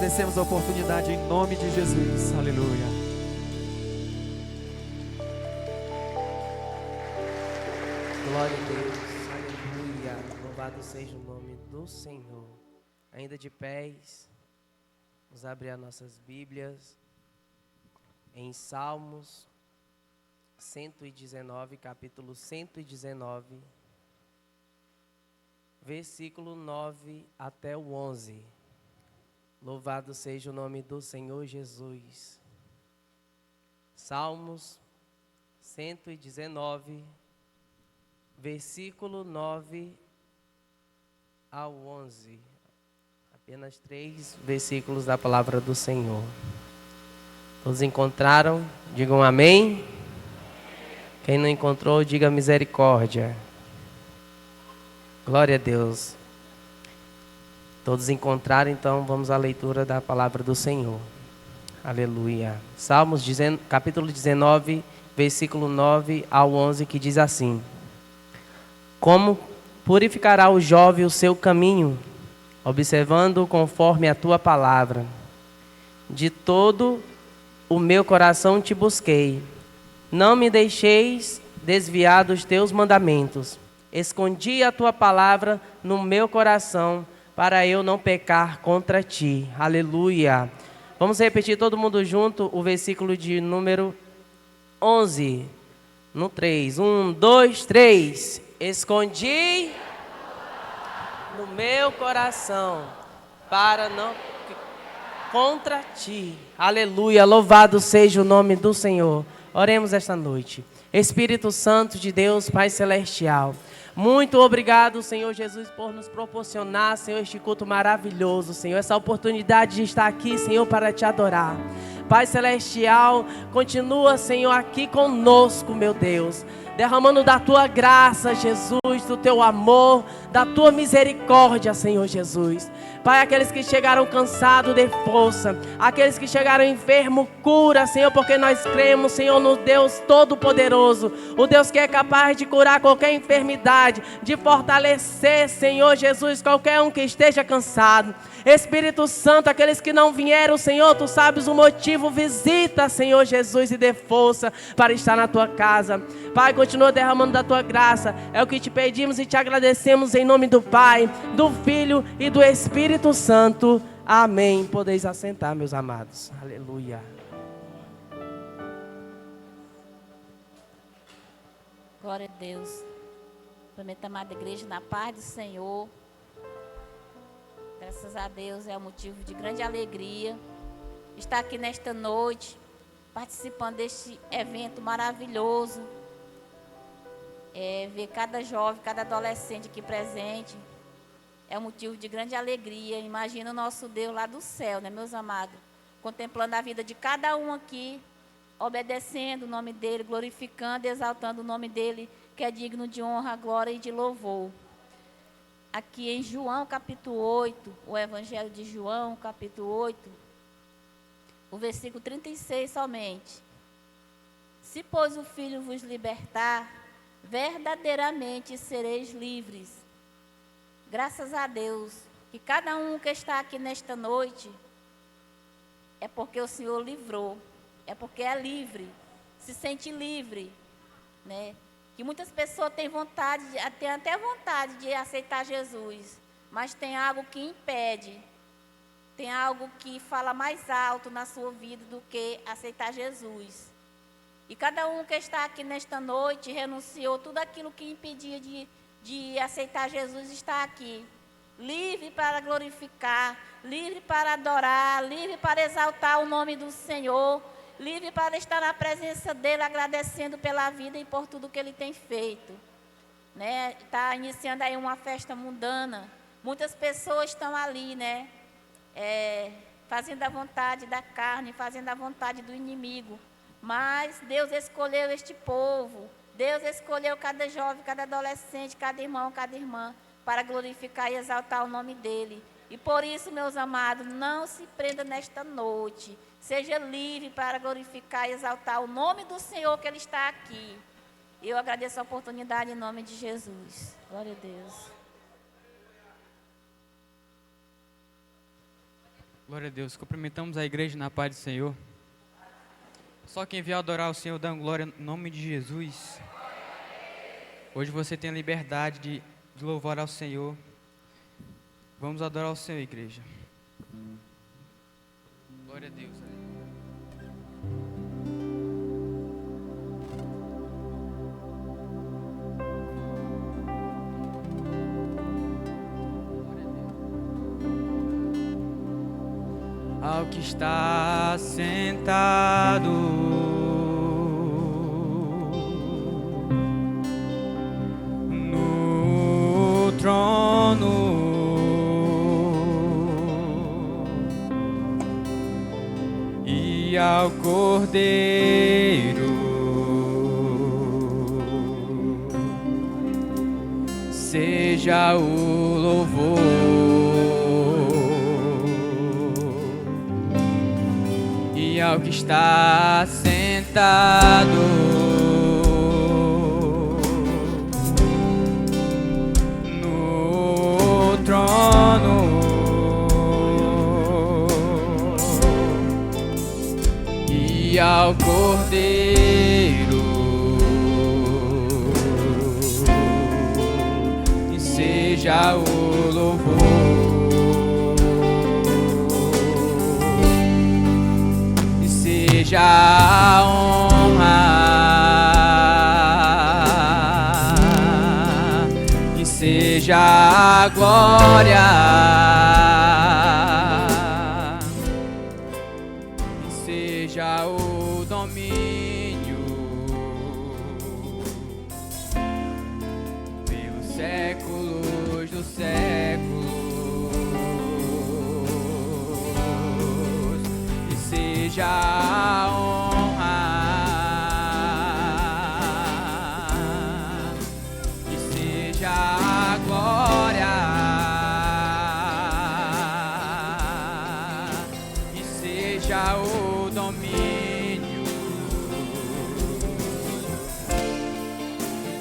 agradecemos a oportunidade em nome de Jesus. Aleluia. Glória a Deus, aleluia, louvado seja o nome do Senhor. Ainda de pés, vamos abrir as nossas Bíblias em Salmos 119, capítulo 119, versículo 9 até o 11. Louvado seja o nome do Senhor Jesus. Salmos 119, versículo 9 ao 11. Apenas 3 versículos da palavra do Senhor. Todos encontraram? Digam amém. Quem não encontrou, diga misericórdia. Glória a Deus. Todos encontraram, então vamos à leitura da palavra do Senhor. Aleluia. Salmos capítulo 19, versículo 9 ao 11, que diz assim: Como purificará o jovem o seu caminho, observando conforme a tua palavra. De todo o meu coração te busquei. Não me deixeis desviar dos teus mandamentos. Escondi a tua palavra no meu coração, para eu não pecar contra ti. Aleluia. Vamos repetir todo mundo junto o versículo de número 11. No 3. 1, 2, 3. Escondi no meu coração, para não contra ti. Aleluia. Louvado seja o nome do Senhor. Oremos esta noite. Espírito Santo de Deus, Pai Celestial, muito obrigado, Senhor Jesus, por nos proporcionar, Senhor, este culto maravilhoso, Senhor, essa oportunidade de estar aqui, Senhor, para te adorar. Pai Celestial, continua, Senhor, aqui conosco, meu Deus, derramando da tua graça, Jesus, do teu amor, da tua misericórdia, Senhor Jesus. Pai, aqueles que chegaram cansados, dê força. Aqueles que chegaram enfermos, cura, Senhor, porque nós cremos, Senhor, no Deus Todo-Poderoso, o Deus que é capaz de curar qualquer enfermidade, de fortalecer, Senhor Jesus, qualquer um que esteja cansado. Espírito Santo, aqueles que não vieram, Senhor, tu sabes o motivo, visita, Senhor Jesus, e dê força para estar na tua casa. Pai, continua derramando da tua graça, é o que te pedimos e te agradecemos em nome do Pai, do Filho e do Espírito Santo. Amém. Podeis assentar, meus amados. Aleluia. Glória a Deus. Prometa, amada igreja, na paz do Senhor. Graças a Deus é um motivo de grande alegria estar aqui nesta noite, participando deste evento maravilhoso. Ver cada jovem, cada adolescente aqui presente é um motivo de grande alegria. Imagina o nosso Deus lá do céu, né, meus amados? Contemplando a vida de cada um aqui, obedecendo o nome dele, glorificando e exaltando o nome dele, que é digno de honra, glória e de louvor. Aqui em João capítulo 8, o Evangelho de João capítulo 8, o versículo 36 somente. Se, pois, o Filho vos libertar, verdadeiramente sereis livres. Graças a Deus, que cada um que está aqui nesta noite, é porque o Senhor livrou, é porque é livre, se sente livre, né? Que muitas pessoas têm vontade, têm até vontade de aceitar Jesus, mas tem algo que impede, tem algo que fala mais alto na sua vida do que aceitar Jesus. E cada um que está aqui nesta noite renunciou tudo aquilo que impedia de aceitar Jesus, está aqui, livre para glorificar, livre para adorar, livre para exaltar o nome do Senhor, livre para estar na presença dele, agradecendo pela vida e por tudo que ele tem feito. Né? Está iniciando aí uma festa mundana. Muitas pessoas estão ali, né? Fazendo a vontade da carne, fazendo a vontade do inimigo. Mas Deus escolheu este povo. Deus escolheu cada jovem, cada adolescente, cada irmão, cada irmã, para glorificar e exaltar o nome dele. E por isso, meus amados, não se prenda nesta noite. Seja livre para glorificar e exaltar o nome do Senhor, que ele está aqui. E eu agradeço a oportunidade em nome de Jesus. Glória a Deus. Glória a Deus. Cumprimentamos a igreja na paz do Senhor. Só quem veio adorar o Senhor, dando glória em nome de Jesus. Hoje você tem a liberdade de louvar ao Senhor. Vamos adorar o Senhor, igreja. Glória a Deus. Ao que está sentado no trono, e ao Cordeiro seja o louvor. E ao que está sentado no trono, e ao Cordeiro e seja o louvor. Seja a honra e seja a glória e seja o domínio pelos séculos dos séculos. E seja a honra e seja a glória e seja o domínio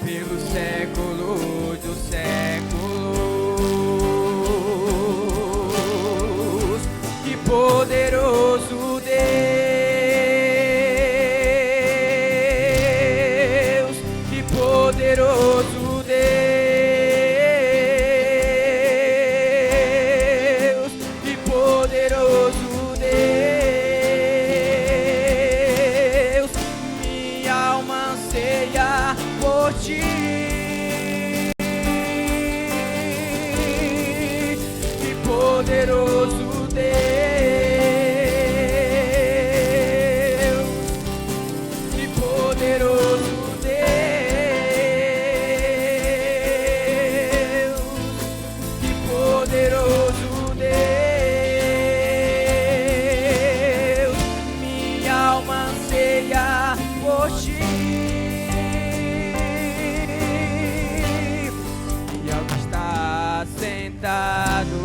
pelos séculos dos séculos. Que poderoso Deus, que poderoso Deus, que poderoso Deus, minha alma anseia por ti. Que poderoso Deus, que poderoso Deus, que poderoso Deus, minha alma anseia por ti. E ao que está sentado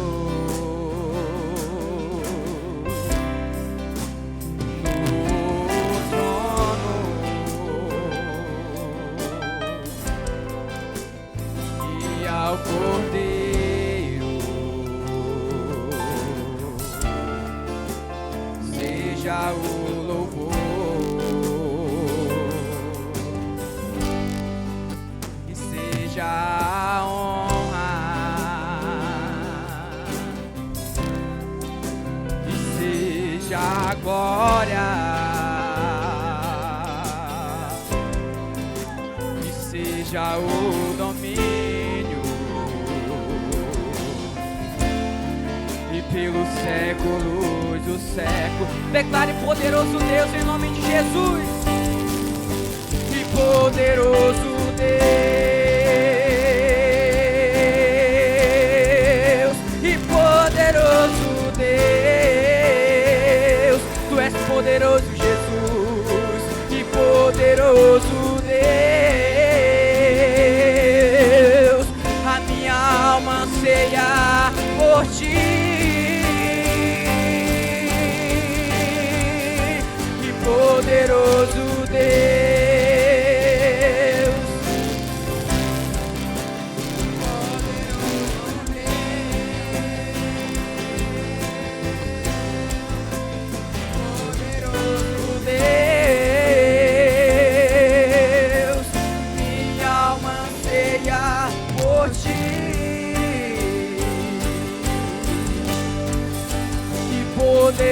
ao Cordeiro seja o louvor e seja a honra e seja a glória e seja o domínio pelos séculos do século. Declare poderoso Deus em nome de Jesus. Que poderoso Deus, que poderoso Deus, tu és poderoso Jesus, que poderoso Deus, a minha alma anseia por ti. Poderoso Deus, poderoso Deus,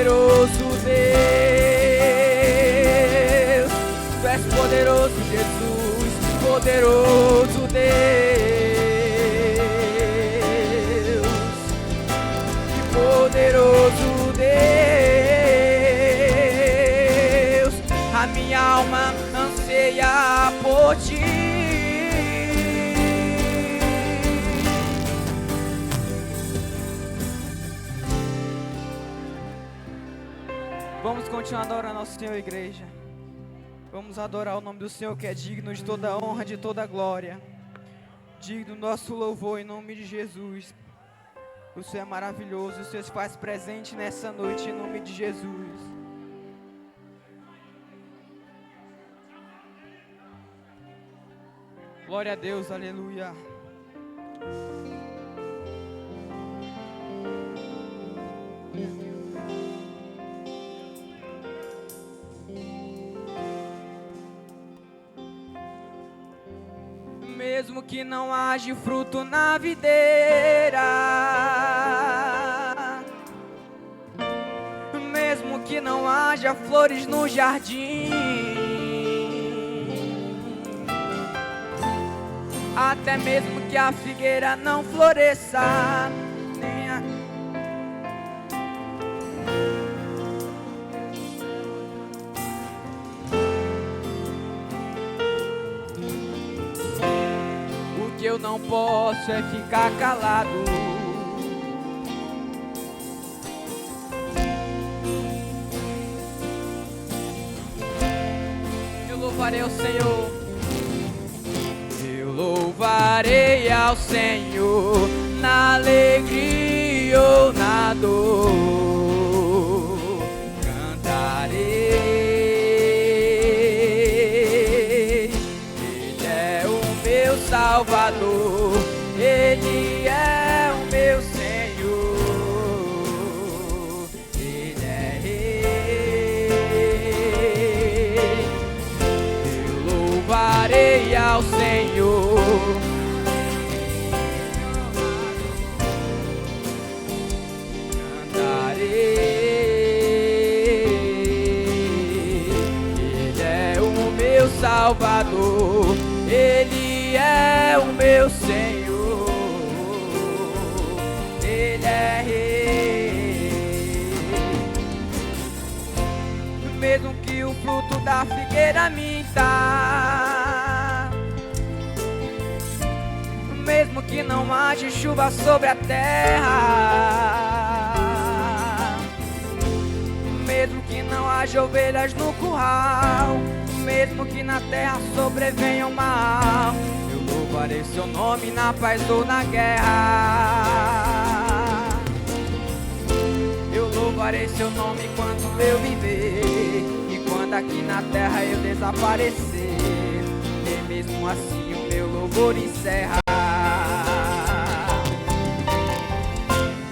poderoso Deus, Tu és poderoso Jesus, poderoso Deus, poderoso Deus, a minha alma anseia por Ti. Vamos continuar adorando ao Senhor, igreja. Vamos adorar o nome do Senhor, que é digno de toda honra, de toda glória. Digno do nosso louvor em nome de Jesus. O Senhor é maravilhoso, o Senhor se faz presente nessa noite em nome de Jesus. Glória a Deus, aleluia. Mesmo que não haja fruto na videira, mesmo que não haja flores no jardim, até mesmo que a figueira não floresça, nem a... O que eu não posso é ficar calado. Eu louvarei ao Senhor. Louvarei ao Senhor na alegria ou na dor. Cantarei. Ele é o meu Salvador. Ele é o meu Senhor. Ele é Rei. Eu louvarei ao Senhor. Salvador, Ele é o meu Senhor, Ele é Rei. Mesmo que o fruto da figueira minta, mesmo que não haja chuva sobre a terra, mesmo que não haja ovelhas no curral, mesmo que na terra sobrevenha o mal, eu louvarei seu nome na paz ou na guerra. Eu louvarei seu nome enquanto eu viver, e quando aqui na terra eu desaparecer, e mesmo assim o meu louvor encerra.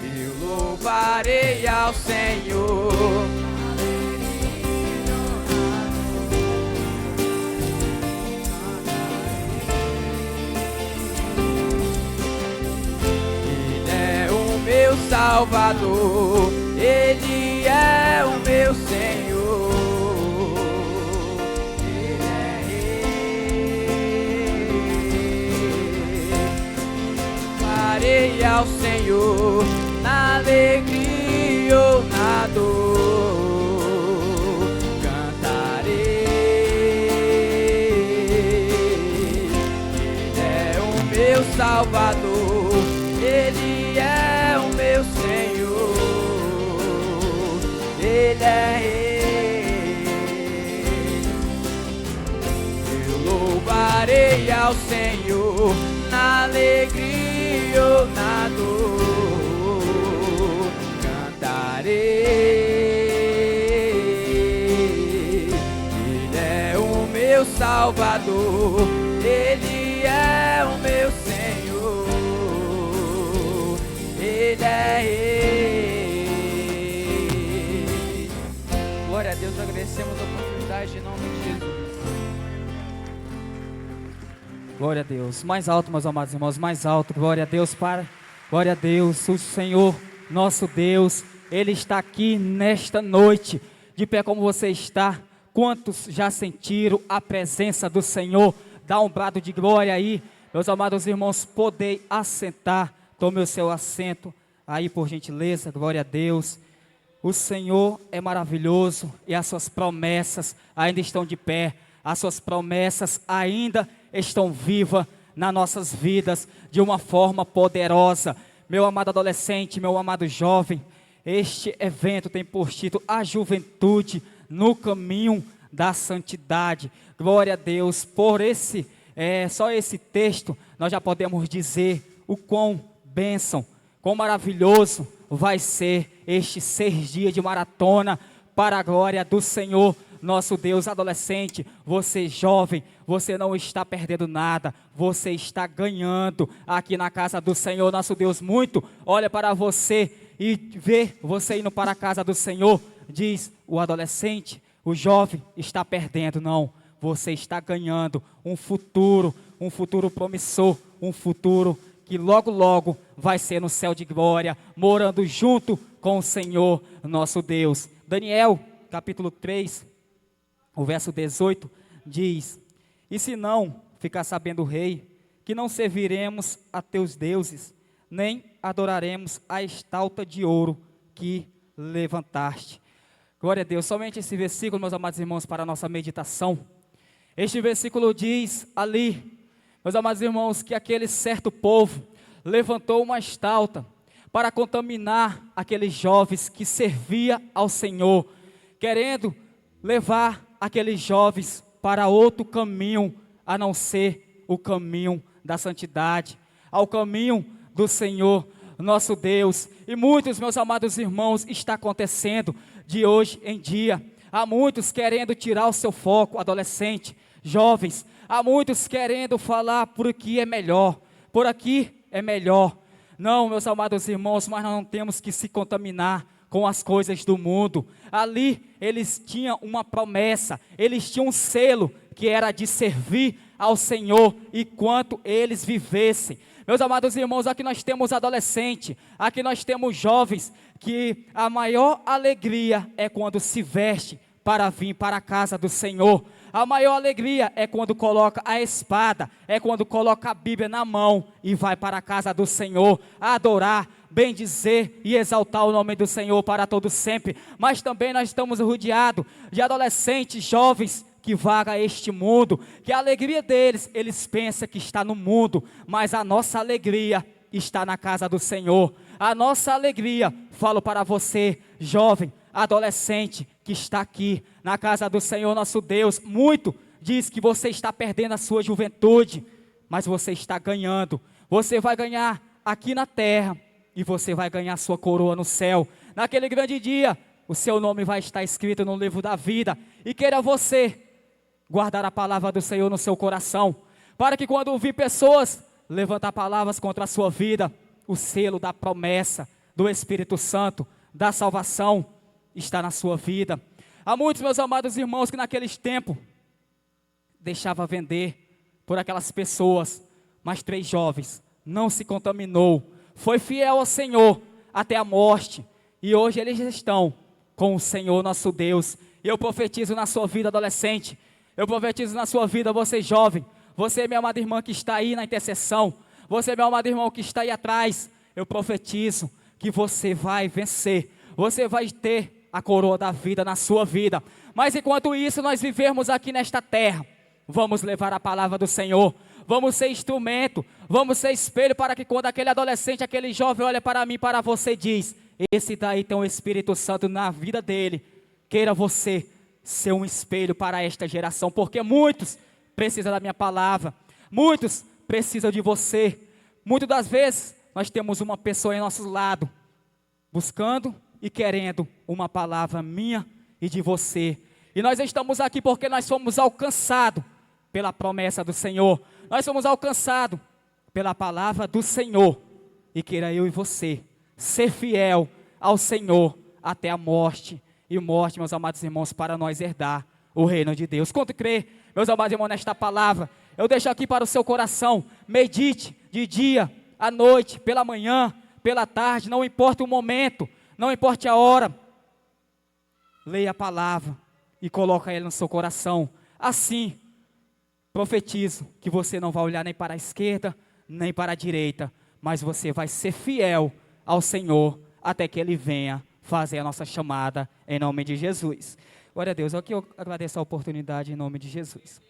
Eu louvarei ao Senhor. Meu Salvador, Ele é o meu Senhor, Ele é Rei. Farei ao Senhor na alegria ou na dor, cantarei. Ele é o meu Salvador, Ele é o meu Senhor, Ele é Rei. Eu louvarei ao Senhor na alegria ou na dor, cantarei. Ele é o meu Salvador, Ele é o meu Senhor, Ele é Rei. Glória a Deus, agradecemos a oportunidade em nome de Jesus. Glória a Deus. Mais alto, meus amados irmãos, mais alto. Glória a Deus, Pai. Glória a Deus, o Senhor, nosso Deus, Ele está aqui nesta noite. De pé como você está, quantos já sentiram a presença do Senhor? Dá um brado de glória aí. Meus amados irmãos, podem assentar. Tome o seu assento aí, por gentileza. Glória a Deus. O Senhor é maravilhoso e as suas promessas ainda estão de pé. As suas promessas ainda estão vivas nas nossas vidas de uma forma poderosa. Meu amado adolescente, meu amado jovem, este evento tem por título A Juventude no Caminho da Santidade. Glória a Deus. Por só esse texto, nós já podemos dizer o quão bênção, quão maravilhoso vai ser estes 6 dias de maratona para a glória do Senhor nosso Deus. Adolescente, você jovem, você não está perdendo nada, você está ganhando aqui na casa do Senhor nosso Deus. Muito olha para você e vê você indo para a casa do Senhor. Diz o adolescente, o jovem está perdendo. Não, você está ganhando um futuro promissor, um futuro que logo, logo vai ser no céu de glória, morando junto com o Senhor nosso Deus. Daniel, capítulo 3, o verso 18, diz: E se não ficar sabendo o rei, que não serviremos a teus deuses, nem adoraremos a estátua de ouro que levantaste. Glória a Deus. Somente esse versículo, meus amados irmãos, para a nossa meditação. Este versículo diz ali, meus amados irmãos, que aquele certo povo levantou uma estátua para contaminar aqueles jovens que serviam ao Senhor, querendo levar aqueles jovens para outro caminho, a não ser o caminho da santidade, ao caminho do Senhor nosso Deus. E muitos, meus amados irmãos, está acontecendo de hoje em dia. Há muitos querendo tirar o seu foco, adolescente, jovens. Há muitos querendo falar por aqui é melhor, por aqui é melhor. Não, meus amados irmãos, mas nós não temos que se contaminar com as coisas do mundo. Ali eles tinham uma promessa, eles tinham um selo que era de servir ao Senhor enquanto eles vivessem. Meus amados irmãos, aqui nós temos adolescente, aqui nós temos jovens, que a maior alegria é quando se veste para vir para a casa do Senhor. A maior alegria é quando coloca a espada, é quando coloca a Bíblia na mão e vai para a casa do Senhor, adorar, bendizer e exaltar o nome do Senhor para todo sempre. Mas também nós estamos rodeados de adolescentes, jovens, que vaga este mundo, que a alegria deles, eles pensam que está no mundo, mas a nossa alegria está na casa do Senhor. A nossa alegria, falo para você, jovem, adolescente, que está aqui na casa do Senhor nosso Deus. Muito diz que você está perdendo a sua juventude, mas você está ganhando. Você vai ganhar aqui na terra e você vai ganhar sua coroa no céu. Naquele grande dia, o seu nome vai estar escrito no livro da vida. E queira você guardar a palavra do Senhor no seu coração, para que quando ouvir pessoas levantar palavras contra a sua vida, o selo da promessa do Espírito Santo, da salvação, está na sua vida. Há muitos, meus amados irmãos, que naqueles tempos deixava vender por aquelas pessoas, mas 3 jovens não se contaminou, foi fiel ao Senhor até a morte, e hoje eles estão com o Senhor nosso Deus. E eu profetizo na sua vida, adolescente, eu profetizo na sua vida, você jovem, você, minha amada irmã que está aí na intercessão, você, meu amado irmão que está aí atrás, eu profetizo que você vai vencer, você vai ter a coroa da vida na sua vida. Mas enquanto isso, nós vivemos aqui nesta terra, vamos levar a palavra do Senhor, vamos ser instrumento, vamos ser espelho, para que quando aquele adolescente, aquele jovem olha para mim, para você, diz: esse daí tem o Espírito Santo na vida dele. Queira você ser um espelho para esta geração, porque muitos precisam da minha palavra, muitos precisam de você. Muitas das vezes nós temos uma pessoa em nosso lado, buscando e querendo uma palavra minha e de você. E nós estamos aqui porque nós fomos alcançados pela promessa do Senhor. Nós fomos alcançados pela palavra do Senhor. E queira eu e você ser fiel ao Senhor até a morte. E morte, meus amados irmãos, para nós herdar o reino de Deus. Quanto crê, meus amados irmãos, nesta palavra, eu deixo aqui para o seu coração. Medite de dia, à noite, pela manhã, pela tarde, não importa o momento, não importe a hora, leia a palavra e coloca ela no seu coração. Assim, profetizo que você não vai olhar nem para a esquerda, nem para a direita, mas você vai ser fiel ao Senhor até que Ele venha fazer a nossa chamada em nome de Jesus. Glória a Deus, eu agradeço a oportunidade em nome de Jesus.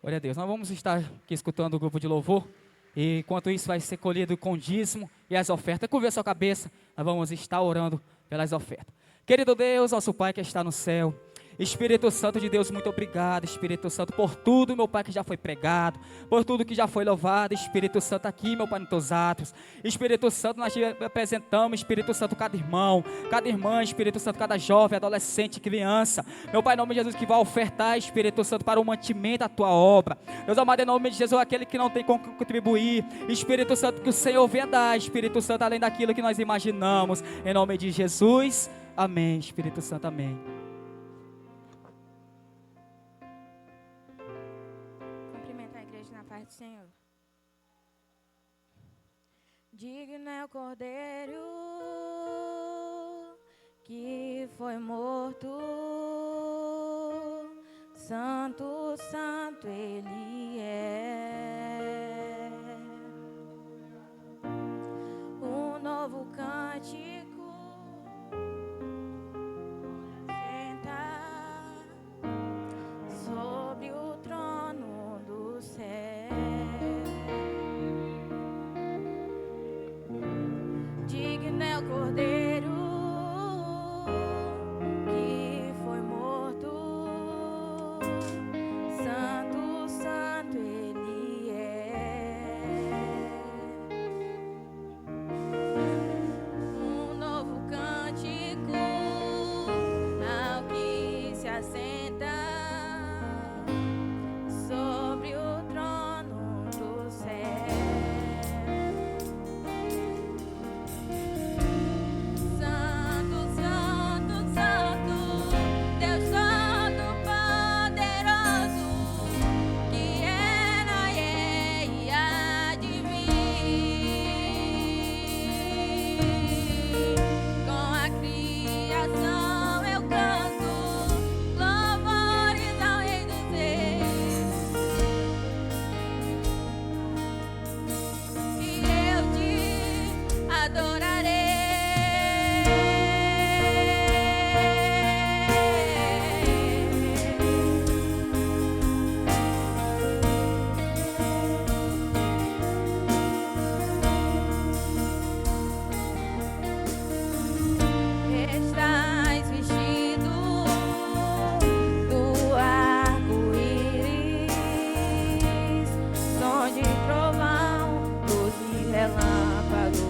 Glória a Deus, nós vamos estar aqui escutando o grupo de louvor, e enquanto isso vai ser colhido com dízimo e as ofertas. Curva a sua cabeça, nós vamos estar orando pelas ofertas. Querido Deus, nosso Pai que está no céu, Espírito Santo de Deus, muito obrigado, Espírito Santo, por tudo, meu Pai, que já foi pregado, por tudo que já foi louvado, Espírito Santo, aqui, meu Pai, nos teus atos. Espírito Santo, nós te apresentamos, Espírito Santo, cada irmão, cada irmã, Espírito Santo, cada jovem, adolescente, criança, meu Pai, em nome de Jesus, que vai ofertar, Espírito Santo, para o mantimento da tua obra. Deus amado, em nome de Jesus, aquele que não tem como contribuir, Espírito Santo, que o Senhor venha dar, Espírito Santo, além daquilo que nós imaginamos, em nome de Jesus, amém, Espírito Santo, amém. Paz do Senhor. Digno é o Cordeiro que foi morto, santo, santo Ele é. Um novo cântico senta sobre o trono do céu. Digno é o Cordeiro que foi morto, santo, santo Ele é. Um novo cântico ao que se assenta sobre o trono do céu. Estás vestido do arco-íris, som de trovão, luz e relâmpago.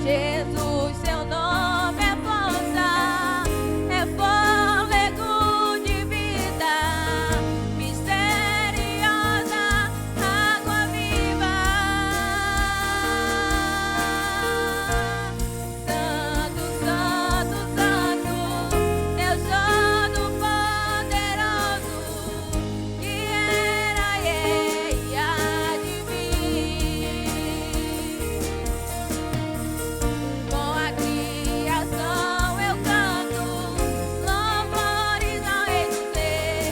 Jesus, seu nome é força, é fôlego de vida, misteriosa água viva. Santo, santo, santo, Deus Todo-Poderoso, que era e há de vir. Com a criação eu canto louvores ao Rei dos Reis.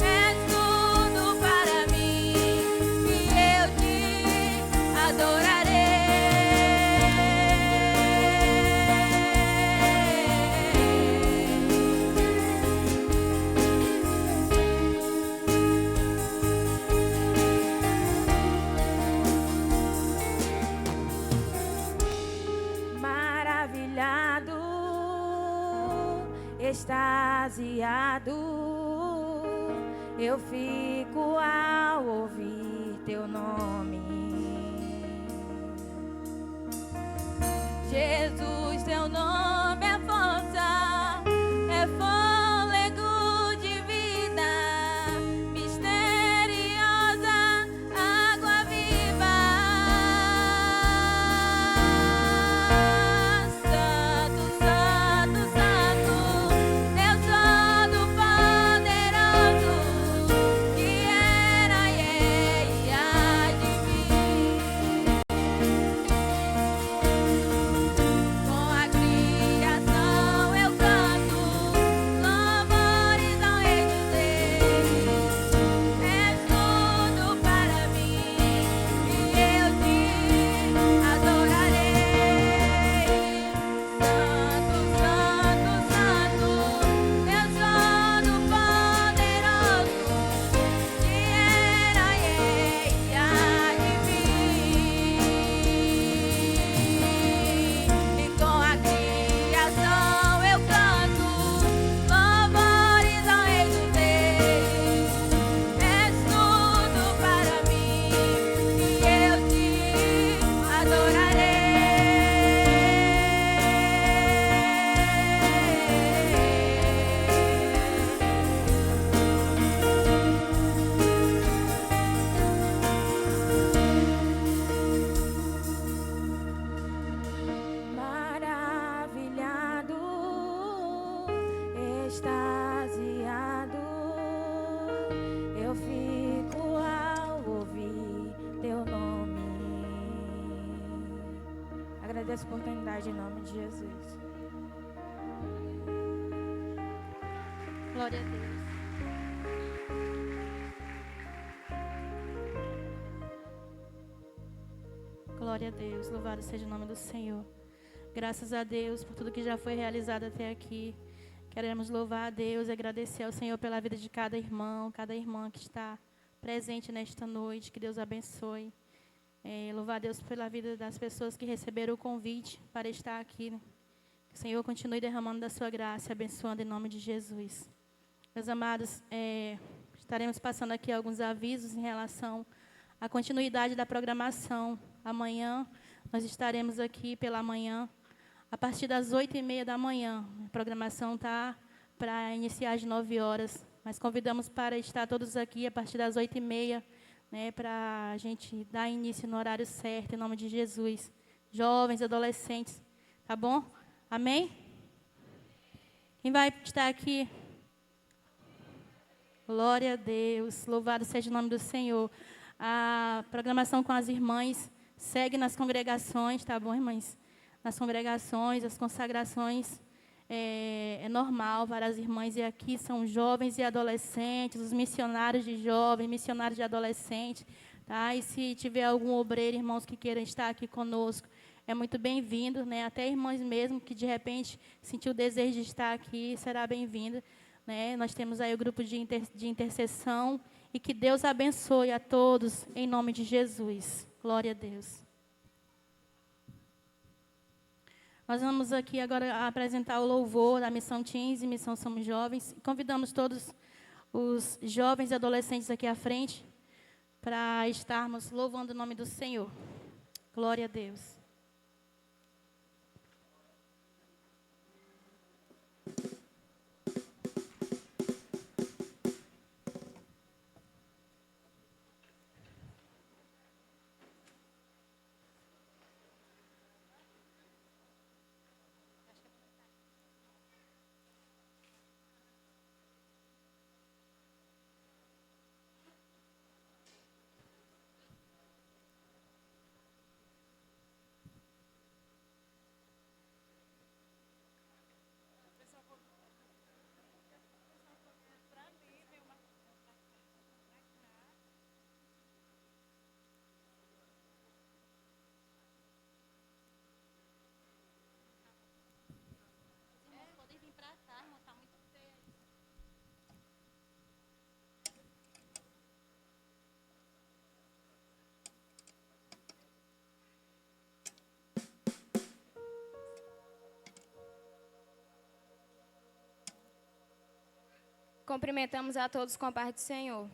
És tudo para mim e eu te adorarei. Maravilhado, extasiado, eu fico ao ouvir teu nome. Jesus, teu nome é força, é fôlego de vida, misteriosa água viva. Santo, santo, santo, Deus Todo-Poderoso, que era e há de vir. agradeço a oportunidade em nome de Jesus. Glória a Deus. Glória a Deus. Louvado seja o nome do Senhor. Graças a Deus por tudo que já foi realizado até aqui. Queremos louvar a Deus e agradecer ao Senhor pela vida de cada irmão, cada irmã que está presente nesta noite. Que Deus abençoe. Louvar a Deus pela vida das pessoas que receberam o convite para estar aqui. Que o Senhor continue derramando da sua graça e abençoando em nome de Jesus. Meus amados, estaremos passando aqui alguns avisos em relação à continuidade da programação. Amanhã, nós estaremos aqui pela manhã, a partir das 8h30 da manhã. A programação está para iniciar às 9 horas, mas convidamos para estar todos aqui a partir das 8h30, né, para a gente dar início no horário certo, em nome de Jesus. Jovens, adolescentes, tá bom? Amém? Quem vai estar aqui? Glória a Deus, louvado seja o nome do Senhor. A programação com as irmãs segue nas congregações, tá bom, irmãs? Nas congregações, as consagrações, é normal para as irmãs. E aqui são jovens e adolescentes, os missionários de jovens, missionários de adolescentes. Tá? E se tiver algum obreiro, irmãos, que queiram estar aqui conosco, é muito bem-vindo, né? Até irmãs mesmo que, de repente, sentiu o desejo de estar aqui, será bem-vindo. Né? Nós temos aí o grupo de intercessão. E que Deus abençoe a todos, em nome de Jesus. Glória a Deus. Nós vamos aqui agora apresentar o louvor da Missão Teens e Missão Somos Jovens. Convidamos todos os jovens e adolescentes aqui à frente para estarmos louvando o nome do Senhor. Glória a Deus. Cumprimentamos a todos com a paz do Senhor.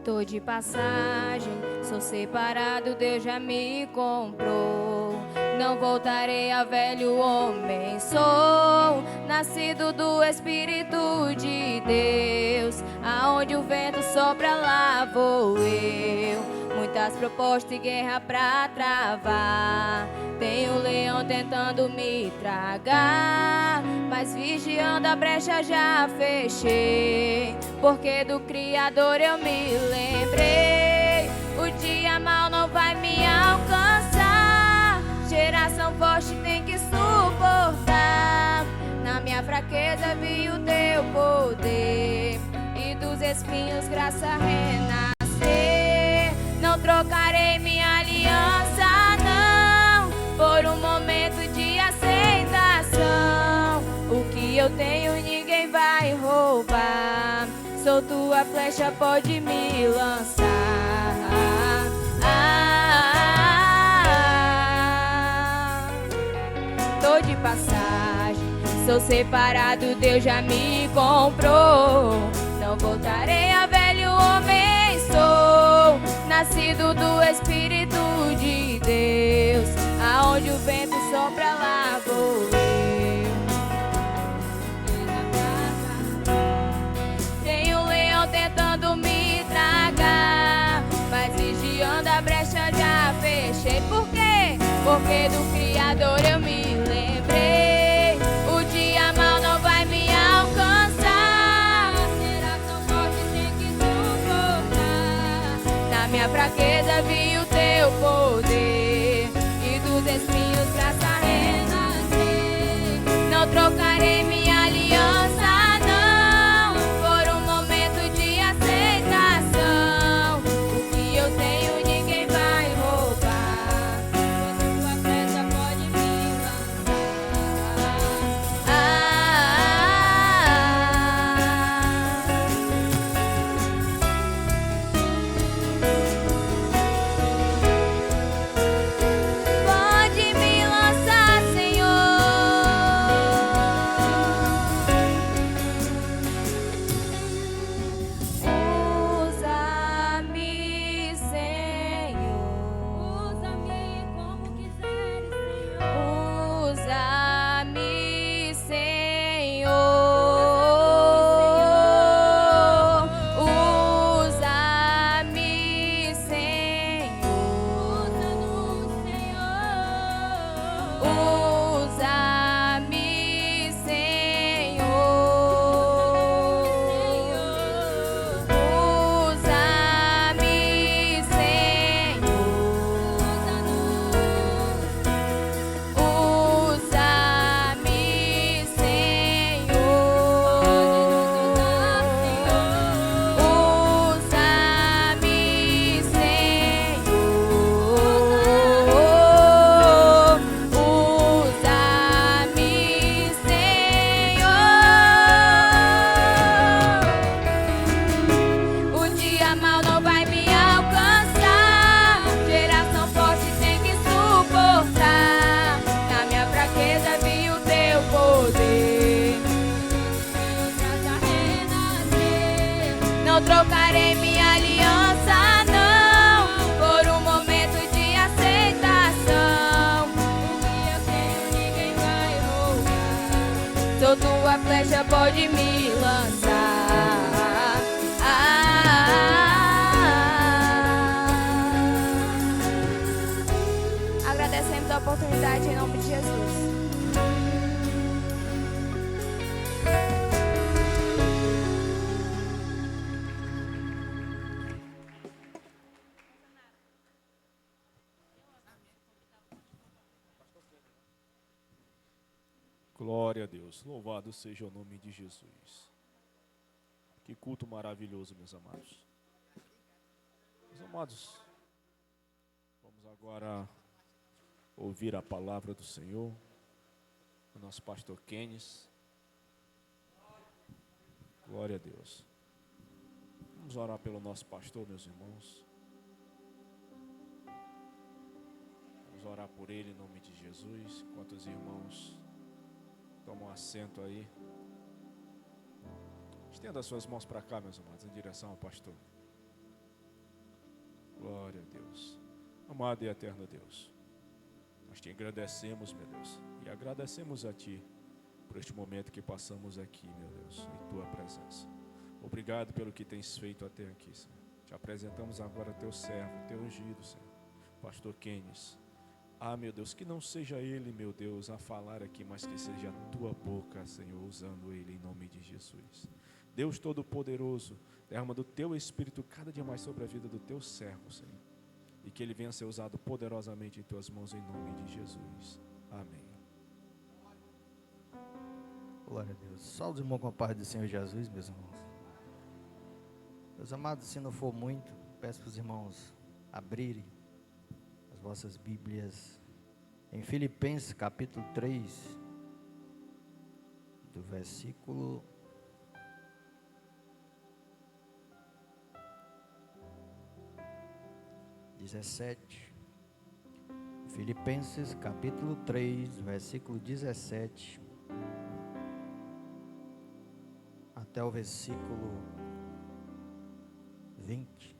Tô de passagem, sou separado, Deus já me comprou. Não voltarei a velho homem, sou nascido do Espírito de Deus. Aonde o vento sopra, lá vou eu. Muitas propostas e guerra pra travar. Tem um leão tentando me tragar, mas vigiando a brecha já fechei. Porque do Criador eu me lembrei. O dia mal não vai me alcançar. Geração forte tem que suportar. Na minha fraqueza vi o teu poder, e dos espinhos graça renascer. Não trocarei minha aliança, não, por um momento de aceitação. O que eu tenho ninguém vai roubar. Sou tua flecha, pode me lançar. Tô de passagem, sou separado, Deus já me comprou. Não não voltarei a velho homem. Sou nascido do Espírito de Deus, aonde o vento sopra lá vou eu. Tem um leão tentando me tragar, mas vigiando a brecha já fechei. Por quê? Porque do Criador eu me lembrei. O dia mal não vai me alcançar. Geração forte tem que suportar. Na minha fraqueza vi o teu poder, e dos espinhos graça renascer. Não trocarei minha aliança, não, por um momento de aceitação. O que eu tenho ninguém vai roubar. Quando tua flecha pode me pode me lançar, Senhor. Usa-me, Senhor. Usa-me como quiseres, Senhor. Usa-me, Senhor. Usa-me, Senhor. Usa-me, Senhor. Usa-me, O dia mal não vai me alcançar. Geração forte tem que suportar. Na minha fraqueza vi o teu poder. Não trocarei minha aliança, não, por um momento de aceitação. O que eu tenho ninguém vai roubar. Sou tua flecha, pode me lançar. Agradecemos a oportunidade em nome de Jesus. Glória a Deus, louvado seja o nome de Jesus. Que culto maravilhoso, meus amados. Meus amados, vamos agora ouvir a palavra do Senhor, o nosso pastor Kenis. Glória a Deus. Vamos orar pelo nosso pastor, meus irmãos. Vamos orar por ele em nome de Jesus. Enquanto os irmãos tomam assento aí. Estenda as suas mãos para cá, meus amados, em direção ao pastor. Glória a Deus. Amado e eterno Deus, nós te agradecemos, meu Deus, e agradecemos a Ti por este momento que passamos aqui, meu Deus, em Tua presença. Obrigado pelo que tens feito até aqui, Senhor. Te apresentamos agora Teu servo, Teu ungido, Senhor, pastor Kenis. Ah, meu Deus, que não seja ele, meu Deus, a falar aqui, mas que seja a Tua boca, Senhor, usando ele em nome de Jesus. Deus Todo-Poderoso, derrama do Teu Espírito cada dia mais sobre a vida do Teu servo, Senhor. E que ele venha ser usado poderosamente em Tuas mãos, em nome de Jesus. Amém. Glória a Deus. Salve, irmão, com a paz do Senhor Jesus, meus irmãos. Meus amados, se não for muito, peço para os irmãos abrirem as vossas Bíblias em Filipenses, capítulo 3, do versículo 17. Filipenses, capítulo 3, versículo 17 até o versículo 20.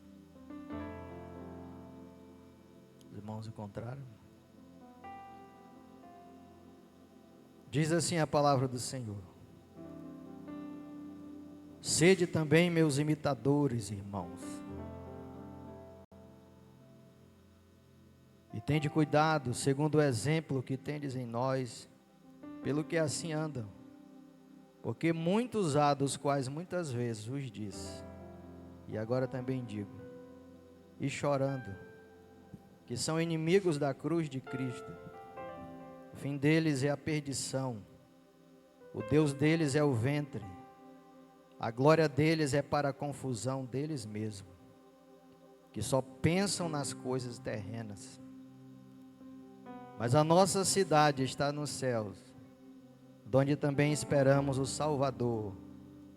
Os irmãos encontraram? Diz assim a palavra do Senhor: sede também meus imitadores, irmãos, e tende cuidado, segundo o exemplo que tendes em nós, pelo que assim andam. Porque muitos há, dos quais muitas vezes vos disse, e agora também digo, e chorando, que são inimigos da cruz de Cristo. O fim deles é a perdição, o Deus deles é o ventre, a glória deles é para a confusão deles mesmos, que só pensam nas coisas terrenas. Mas a nossa cidade está nos céus, donde também esperamos o Salvador,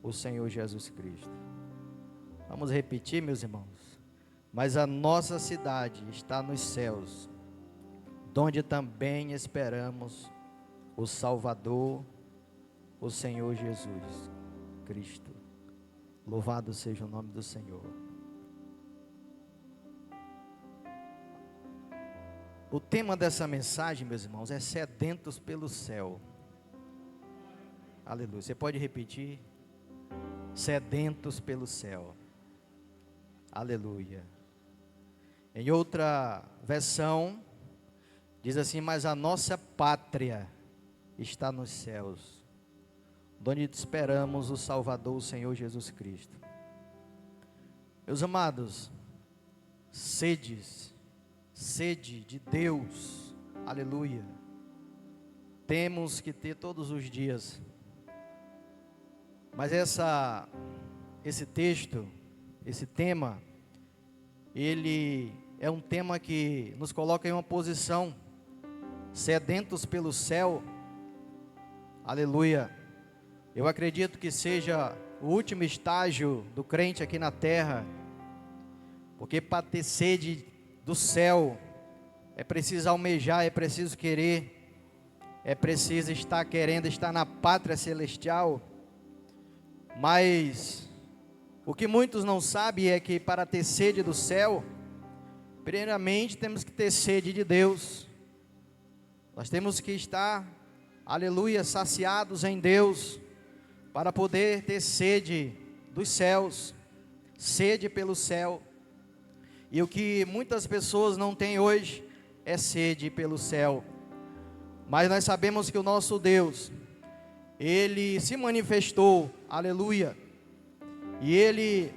o Senhor Jesus Cristo. Vamos repetir, meus irmãos. Mas a nossa cidade está nos céus, donde também esperamos o Salvador, o Senhor Jesus Cristo. Louvado seja o nome do Senhor. O tema dessa mensagem, meus irmãos, é sedentos pelo céu. Aleluia. Você pode repetir? Sedentos pelo céu. Aleluia. Em outra versão, diz assim: mas a nossa pátria está nos céus, onde esperamos o Salvador, o Senhor Jesus Cristo. Meus amados, sede de Deus, aleluia, temos que ter todos os dias. Mas esse texto, esse tema, ele é um tema que nos coloca em uma posição, sedentos pelo céu, aleluia. Eu acredito que seja o último estágio do crente aqui na terra, porque para ter sede do céu, é preciso almejar, é preciso querer, é preciso estar querendo estar na pátria celestial. Mas o que muitos não sabem é que para ter sede do céu, primeiramente temos que ter sede de Deus. Nós temos que estar, aleluia, saciados em Deus, para poder ter sede dos céus, sede pelo céu. E o que muitas pessoas não têm hoje é sede pelo céu. Mas nós sabemos que o nosso Deus, Ele se manifestou, aleluia, e Ele,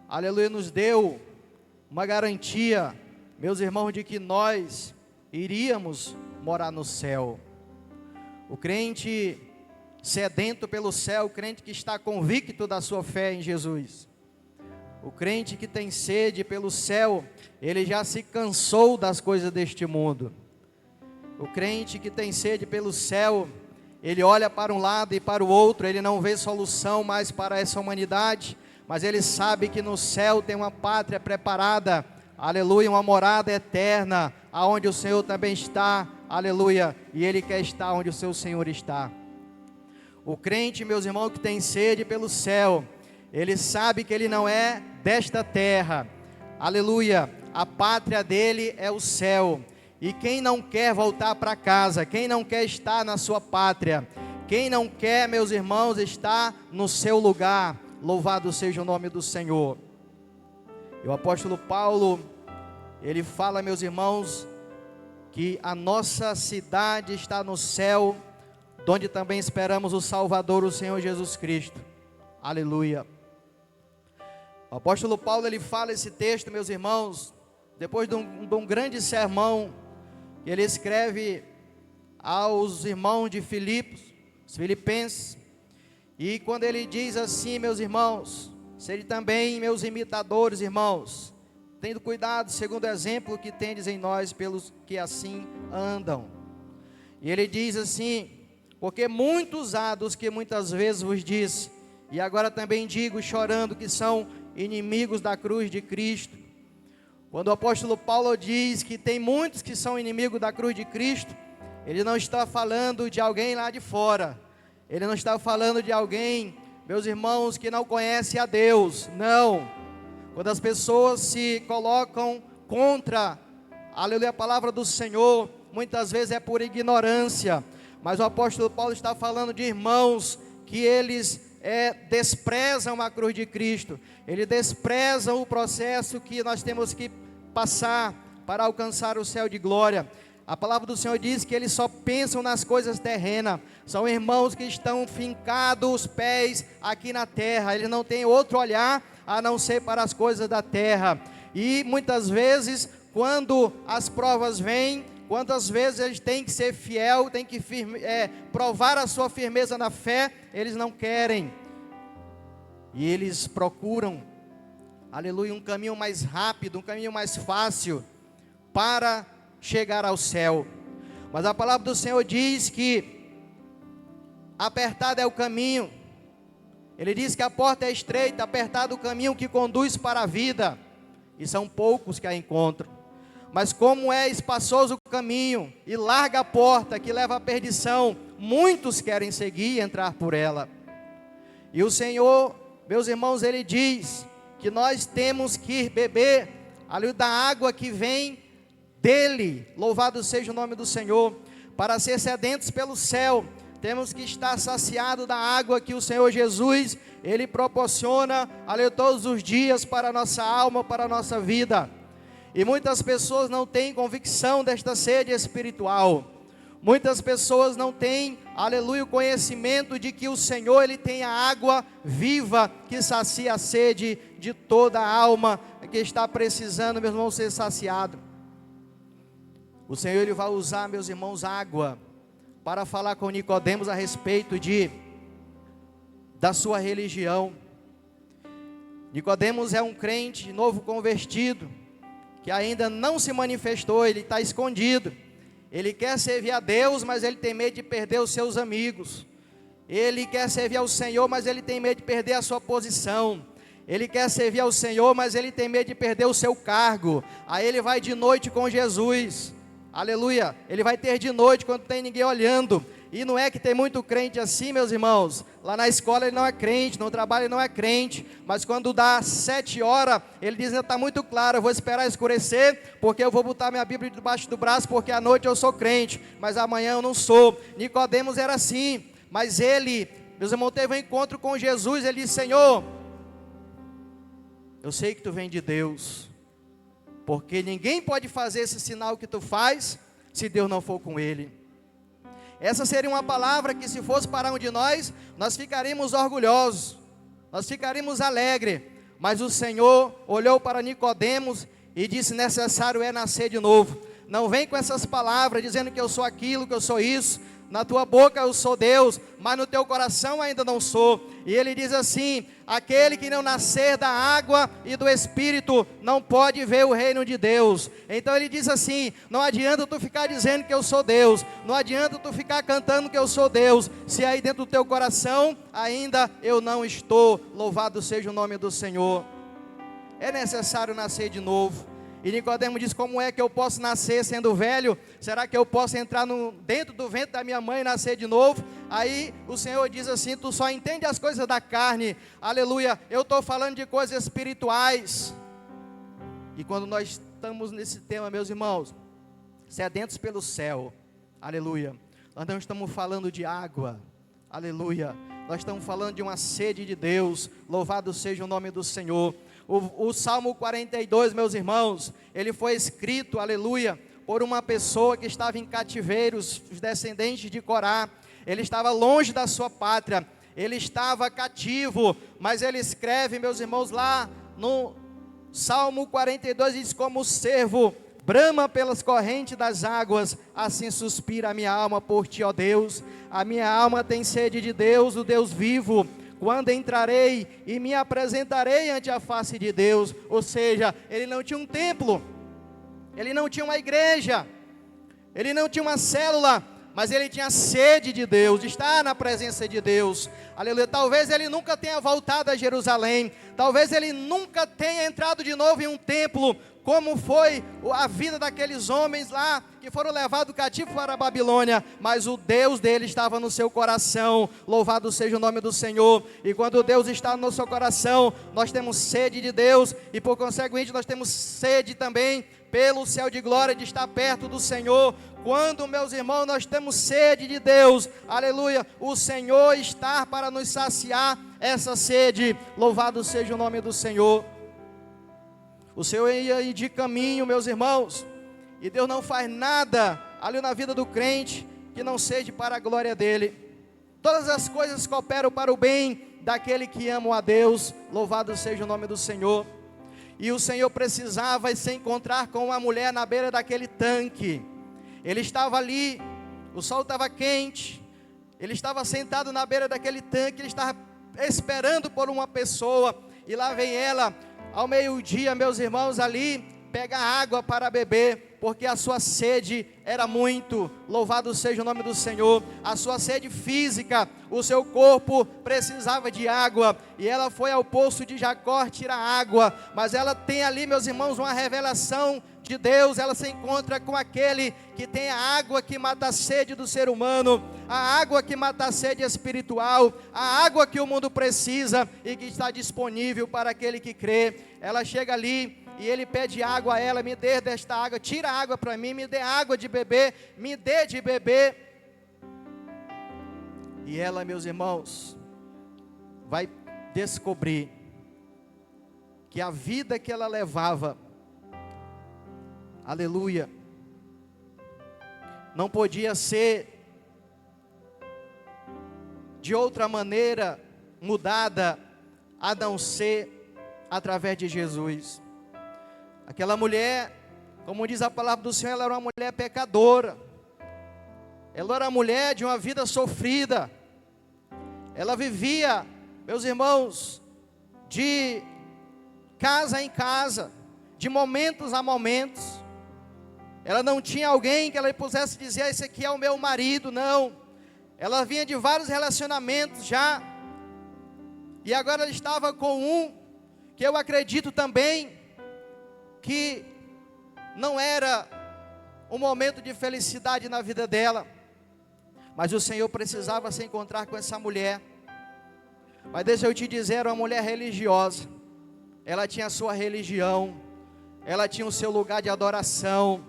aleluia, nos deu uma garantia, meus irmãos, de que nós iríamos morar no céu. O crente sedento pelo céu, o crente que está convicto da sua fé em Jesus, o crente que tem sede pelo céu, ele já se cansou das coisas deste mundo. O crente que tem sede pelo céu, ele olha para um lado e para o outro, ele não vê solução mais para essa humanidade, mas ele sabe que no céu tem uma pátria preparada, aleluia, uma morada eterna, aonde o Senhor também está, aleluia, e ele quer estar onde o seu Senhor está. O crente, meus irmãos, que tem sede pelo céu, ele sabe que ele não é desta terra, aleluia, a pátria dele é o céu. E quem não quer voltar para casa, quem não quer estar na sua pátria, quem não quer, meus irmãos, estar no seu lugar, louvado seja o nome do Senhor. E o apóstolo Paulo, ele fala, meus irmãos, que a nossa cidade está no céu, onde também esperamos o Salvador, o Senhor Jesus Cristo. Aleluia. O apóstolo Paulo, ele fala esse texto, meus irmãos, depois de um grande sermão, que ele escreve aos irmãos de Filipos, os filipenses, e quando ele diz assim, meus irmãos, sede também meus imitadores, irmãos, tendo cuidado, segundo o exemplo que tendes em nós, pelos que assim andam. E ele diz assim: porque muitos há dos que muitas vezes vos disse, e agora também digo, chorando, que são inimigos da cruz de Cristo. Quando o apóstolo Paulo diz que tem muitos que são inimigos da cruz de Cristo, ele não está falando de alguém lá de fora, ele não está falando de alguém, meus irmãos, que não conhece a Deus, não. quando as pessoas se colocam contra, aleluia, a palavra do Senhor, muitas vezes é por ignorância, mas o apóstolo Paulo está falando de irmãos que eles desprezam a cruz de Cristo, eles desprezam o processo que nós temos que passar para alcançar o céu de glória. A palavra do Senhor diz que eles só pensam nas coisas terrenas, são irmãos que estão fincados os pés aqui na terra, eles não têm outro olhar a não ser para as coisas da terra, e muitas vezes, quando as provas vêm, quantas vezes eles têm que ser fiel, têm que provar a sua firmeza na fé, eles não querem, e eles procuram, aleluia, um caminho mais rápido, um caminho mais fácil, para chegar ao céu. Mas a palavra do Senhor diz que apertado é o caminho, ele diz que a porta é estreita, apertado o caminho que conduz para a vida, e são poucos que a encontram. Mas como é espaçoso o caminho e larga a porta que leva à perdição, muitos querem seguir e entrar por ela. E o Senhor, meus irmãos, Ele diz que nós temos que beber ali da água que vem dele, louvado seja o nome do Senhor. Para ser sedentos pelo céu, temos que estar saciados da água que o Senhor Jesus, Ele proporciona ali todos os dias para a nossa alma, para a nossa vida. E muitas pessoas não têm convicção desta sede espiritual. Muitas pessoas não têm, aleluia, o conhecimento de que o Senhor, Ele tem a água viva que sacia a sede de toda a alma que está precisando, meus irmãos, ser saciado. O Senhor, Ele vai usar, meus irmãos, água para falar com Nicodemos a respeito da sua religião. Nicodemos é um crente novo convertido, que ainda não se manifestou, ele está escondido. Ele quer servir a Deus, mas ele tem medo de perder os seus amigos. Ele quer servir ao Senhor, mas ele tem medo de perder a sua posição. Ele quer servir ao Senhor, mas ele tem medo de perder o seu cargo. Aí ele vai de noite com Jesus. Aleluia. Ele vai ter de noite quando não tem ninguém olhando. E não é que tem muito crente assim, meus irmãos. Lá na escola ele não é crente, no trabalho ele não é crente. Mas quando dá 7 horas, ele diz, está muito claro, eu vou esperar escurecer, porque eu vou botar minha Bíblia debaixo do braço, porque à noite eu sou crente, mas amanhã eu não sou. Nicodemos era assim, mas ele, meus irmãos, teve um encontro com Jesus, ele disse, Senhor, eu sei que tu vem de Deus, porque ninguém pode fazer esse sinal que tu faz, se Deus não for com ele. Essa seria uma palavra que, se fosse para um de nós ficaríamos orgulhosos, nós ficaríamos alegres, mas o Senhor olhou para Nicodemos e disse, necessário é nascer de novo. Não vem com essas palavras dizendo que eu sou aquilo, que eu sou isso. Na tua boca eu sou Deus, mas no teu coração ainda não sou. E ele diz assim, aquele que não nascer da água e do Espírito, não pode ver o reino de Deus. Então ele diz assim, não adianta tu ficar dizendo que eu sou Deus, não adianta tu ficar cantando que eu sou Deus, se aí dentro do teu coração, ainda eu não estou. Louvado seja o nome do Senhor. É necessário nascer de novo. E Nicodemo diz, como é que eu posso nascer sendo velho? Será que eu posso entrar dentro do ventre da minha mãe e nascer de novo? Aí o Senhor diz assim, tu só entende as coisas da carne. Aleluia, eu estou falando de coisas espirituais. E quando nós estamos nesse tema, meus irmãos, sedentos pelo céu, aleluia, nós não estamos falando de água, aleluia, nós estamos falando de uma sede de Deus. Louvado seja o nome do Senhor. O Salmo 42, meus irmãos, ele foi escrito, aleluia, por uma pessoa que estava em cativeiro, os descendentes de Corá. Ele estava longe da sua pátria, ele estava cativo, mas ele escreve, meus irmãos, lá no Salmo 42, diz, como o cervo brama pelas correntes das águas, assim suspira a minha alma por ti, ó Deus. A minha alma tem sede de Deus, o Deus vivo. Quando entrarei e me apresentarei ante a face de Deus. Ou seja, ele não tinha um templo, ele não tinha uma igreja, ele não tinha uma célula, mas ele tinha sede de Deus, de estar na presença de Deus. Aleluia. Talvez ele nunca tenha voltado a Jerusalém, talvez ele nunca tenha entrado de novo em um templo, como foi a vida daqueles homens lá que foram levados cativos para a Babilônia, mas o Deus dele estava no seu coração. Louvado seja o nome do Senhor. E quando Deus está no seu coração, nós temos sede de Deus, e por conseguinte nós temos sede também pelo céu de glória, de estar perto do Senhor. Quando, meus irmãos, nós temos sede de Deus, aleluia, o Senhor está para nos saciar essa sede. Louvado seja o nome do Senhor. O Senhor ia de caminho, meus irmãos, e Deus não faz nada ali na vida do crente que não seja para a glória dele. Todas as coisas cooperam para o bem daquele que ama a Deus. Louvado seja o nome do Senhor. E o Senhor precisava se encontrar com uma mulher na beira daquele tanque. Ele estava ali, o sol estava quente, ele estava sentado na beira daquele tanque, ele estava esperando por uma pessoa, e lá vem ela, ao meio-dia, meus irmãos, ali, pega água para beber, porque a sua sede era muito. Louvado seja o nome do Senhor. A sua sede física, o seu corpo precisava de água, e ela foi ao poço de Jacó tirar água, mas ela tem ali, meus irmãos, uma revelação de Deus. Ela se encontra com aquele que tem a água que mata a sede do ser humano, a água que mata a sede espiritual, a água que o mundo precisa e que está disponível para aquele que crê. Ela chega ali e ele pede água a ela: me dê desta água, tira a água para mim, me dê água de beber, me dê de beber. E ela, meus irmãos, vai descobrir que a vida que ela levava, aleluia, não podia ser de outra maneira mudada a não ser através de Jesus. Aquela mulher, como diz a palavra do Senhor, ela era uma mulher pecadora, ela era uma mulher de uma vida sofrida, ela vivia, meus irmãos, de casa em casa, de momentos a momentos. Ela não tinha alguém que ela pudesse dizer: esse aqui é o meu marido. Não, ela vinha de vários relacionamentos já, e agora ela estava com um que eu acredito também que não era um momento de felicidade na vida dela, mas o Senhor precisava se encontrar com essa mulher. Mas deixa eu te dizer, era uma mulher religiosa, ela tinha a sua religião, ela tinha o seu lugar de adoração,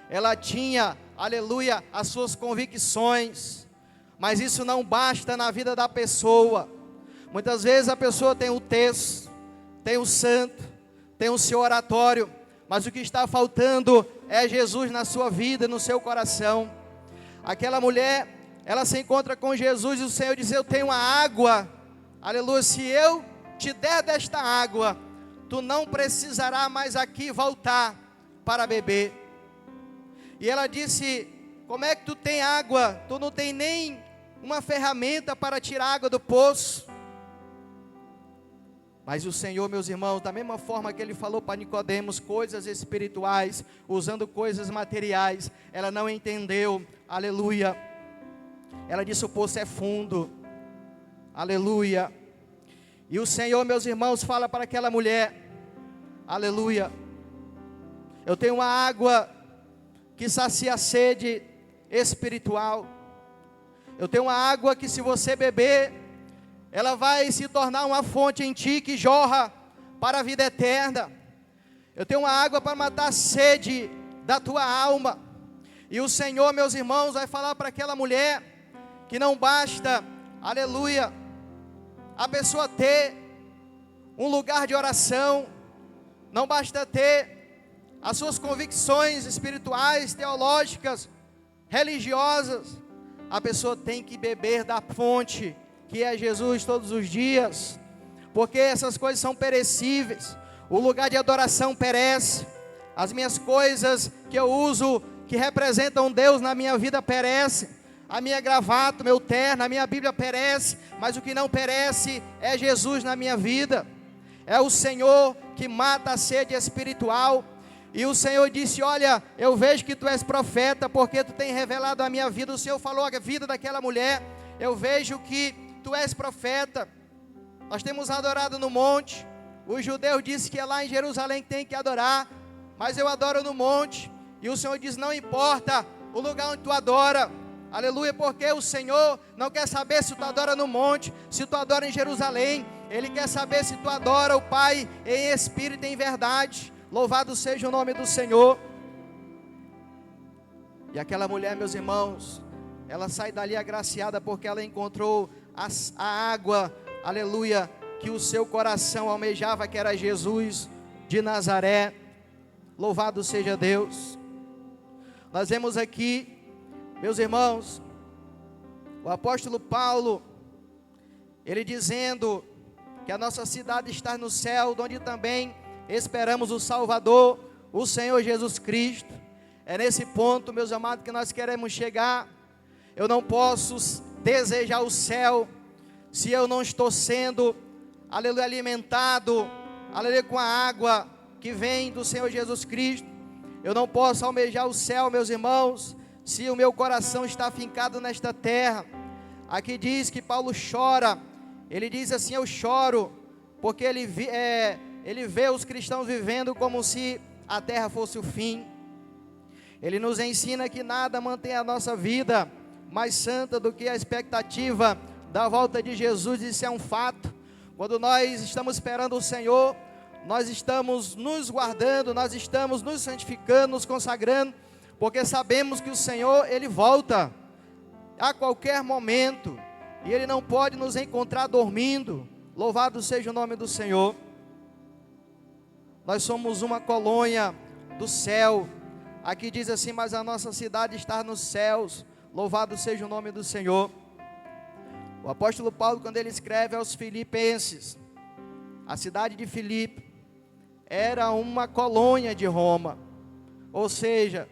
ela tinha, aleluia, as suas convicções, mas isso não basta na vida da pessoa. Muitas vezes a pessoa tem o texto, tem o santo, tem o seu oratório, mas o que está faltando é Jesus na sua vida, no seu coração. Aquela mulher, ela se encontra com Jesus, e o Senhor diz: eu tenho a água, aleluia, se eu te der desta água, tu não precisarás mais aqui voltar para beber. E ela disse: como é que tu tem água? Tu não tem nem uma ferramenta para tirar água do poço. Mas o Senhor, meus irmãos, da mesma forma que Ele falou para Nicodemos coisas espirituais, usando coisas materiais, ela não entendeu, aleluia. Ela disse: o poço é fundo, aleluia. E o Senhor, meus irmãos, fala para aquela mulher: aleluia, eu tenho uma água que sacia a sede espiritual. Eu tenho uma água que, se você beber, ela vai se tornar uma fonte em ti que jorra para a vida eterna. Eu tenho uma água para matar a sede da tua alma. E o Senhor, meus irmãos, vai falar para aquela mulher que não basta, aleluia, a pessoa ter um lugar de oração, não basta ter as suas convicções espirituais, teológicas, religiosas. A pessoa tem que beber da fonte, que é Jesus, todos os dias, porque essas coisas são perecíveis. O lugar de adoração perece, as minhas coisas que eu uso, que representam Deus na minha vida, perecem. A minha gravata, meu terno, a minha Bíblia perece, mas o que não perece é Jesus na minha vida. É o Senhor que mata a sede espiritual. E o Senhor disse: olha, eu vejo que tu és profeta, porque tu tem revelado a minha vida. O Senhor falou a vida daquela mulher: eu vejo que tu és profeta. Nós temos adorado no monte. Os judeus disseram que é lá em Jerusalém que tem que adorar, mas eu adoro no monte. E o Senhor diz, não importa o lugar onde tu adora, aleluia, porque o Senhor não quer saber se tu adora no monte, se tu adora em Jerusalém. Ele quer saber se tu adora o Pai em espírito e em verdade. Louvado seja o nome do Senhor. E aquela mulher, meus irmãos, ela sai dali agraciada porque ela encontrou a água, aleluia, que o seu coração almejava, que era Jesus de Nazaré. Louvado seja Deus. Nós vemos aqui, meus irmãos, o apóstolo Paulo, ele dizendo que a nossa cidade está no céu, onde também esperamos o Salvador, o Senhor Jesus Cristo. É nesse ponto, meus amados, que nós queremos chegar. Eu não posso desejar o céu se eu não estou sendo, aleluia, alimentado, aleluia, com a água que vem do Senhor Jesus Cristo. Eu não posso almejar o céu, meus irmãos, se o meu coração está fincado nesta terra. Aqui diz que Paulo chora. Ele diz assim, eu choro, porque ele vê os cristãos vivendo como se a terra fosse o fim. Ele nos ensina que nada mantém a nossa vida mais santa do que a expectativa da volta de Jesus. Isso é um fato. Quando nós estamos esperando o Senhor, nós estamos nos guardando, nós estamos nos santificando, nos consagrando, porque sabemos que o Senhor, Ele volta a qualquer momento, e Ele não pode nos encontrar dormindo. Louvado seja o nome do Senhor. Nós somos uma colônia do céu. Aqui diz assim, mas a nossa cidade está nos céus. Louvado seja o nome do Senhor. O apóstolo Paulo, quando ele escreve aos Filipenses, a cidade de Filipe era uma colônia de Roma. Ou seja,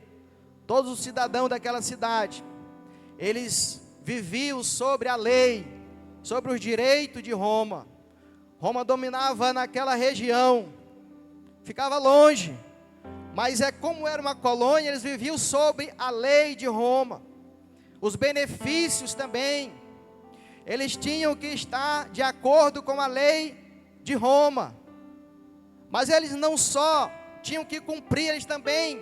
todos os cidadãos daquela cidade, eles viviam sobre a lei, sobre os direitos de Roma. Roma dominava naquela região, ficava longe, mas como era uma colônia, eles viviam sobre a lei de Roma. Os benefícios também, eles tinham que estar de acordo com a lei de Roma. Mas eles não só tinham que cumprir, eles também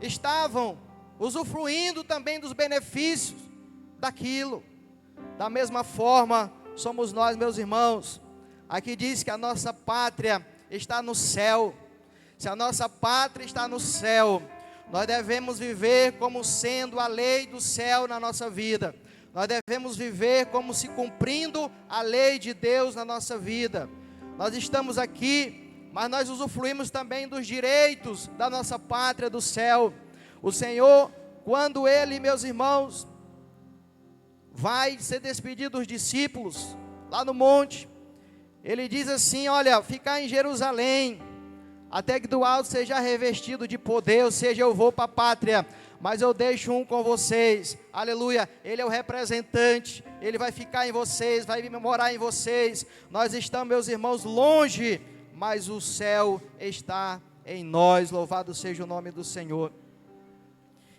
estavam usufruindo também dos benefícios daquilo. Da mesma forma, somos nós, meus irmãos. Aqui diz que a nossa pátria está no céu. Se a nossa pátria está no céu, nós devemos viver como sendo a lei do céu na nossa vida. Nós devemos viver como se cumprindo a lei de Deus na nossa vida. Nós estamos aqui, mas nós usufruímos também dos direitos da nossa pátria do céu. O Senhor, quando Ele, meus irmãos, vai ser despedido dos discípulos lá no monte, Ele diz assim, olha, ficar em Jerusalém, até que do alto seja revestido de poder, ou seja, eu vou para a pátria, mas eu deixo um com vocês, aleluia. Ele é o representante, Ele vai ficar em vocês, vai morar em vocês. Nós estamos, meus irmãos, longe, mas o céu está em nós. Louvado seja o nome do Senhor.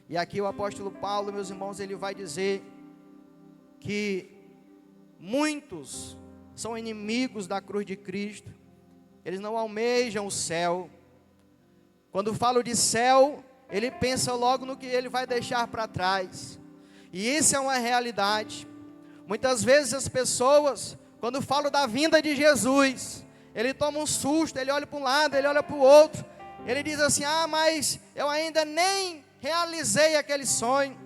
E aqui o apóstolo Paulo, meus irmãos, ele vai dizer que muitos são inimigos da cruz de Cristo. Eles não almejam o céu. Quando falo de céu, ele pensa logo no que ele vai deixar para trás. E isso é uma realidade. Muitas vezes as pessoas, quando falam da vinda de Jesus, ele toma um susto, ele olha para um lado, ele olha para o outro. Ele diz assim, mas eu ainda nem realizei aquele sonho.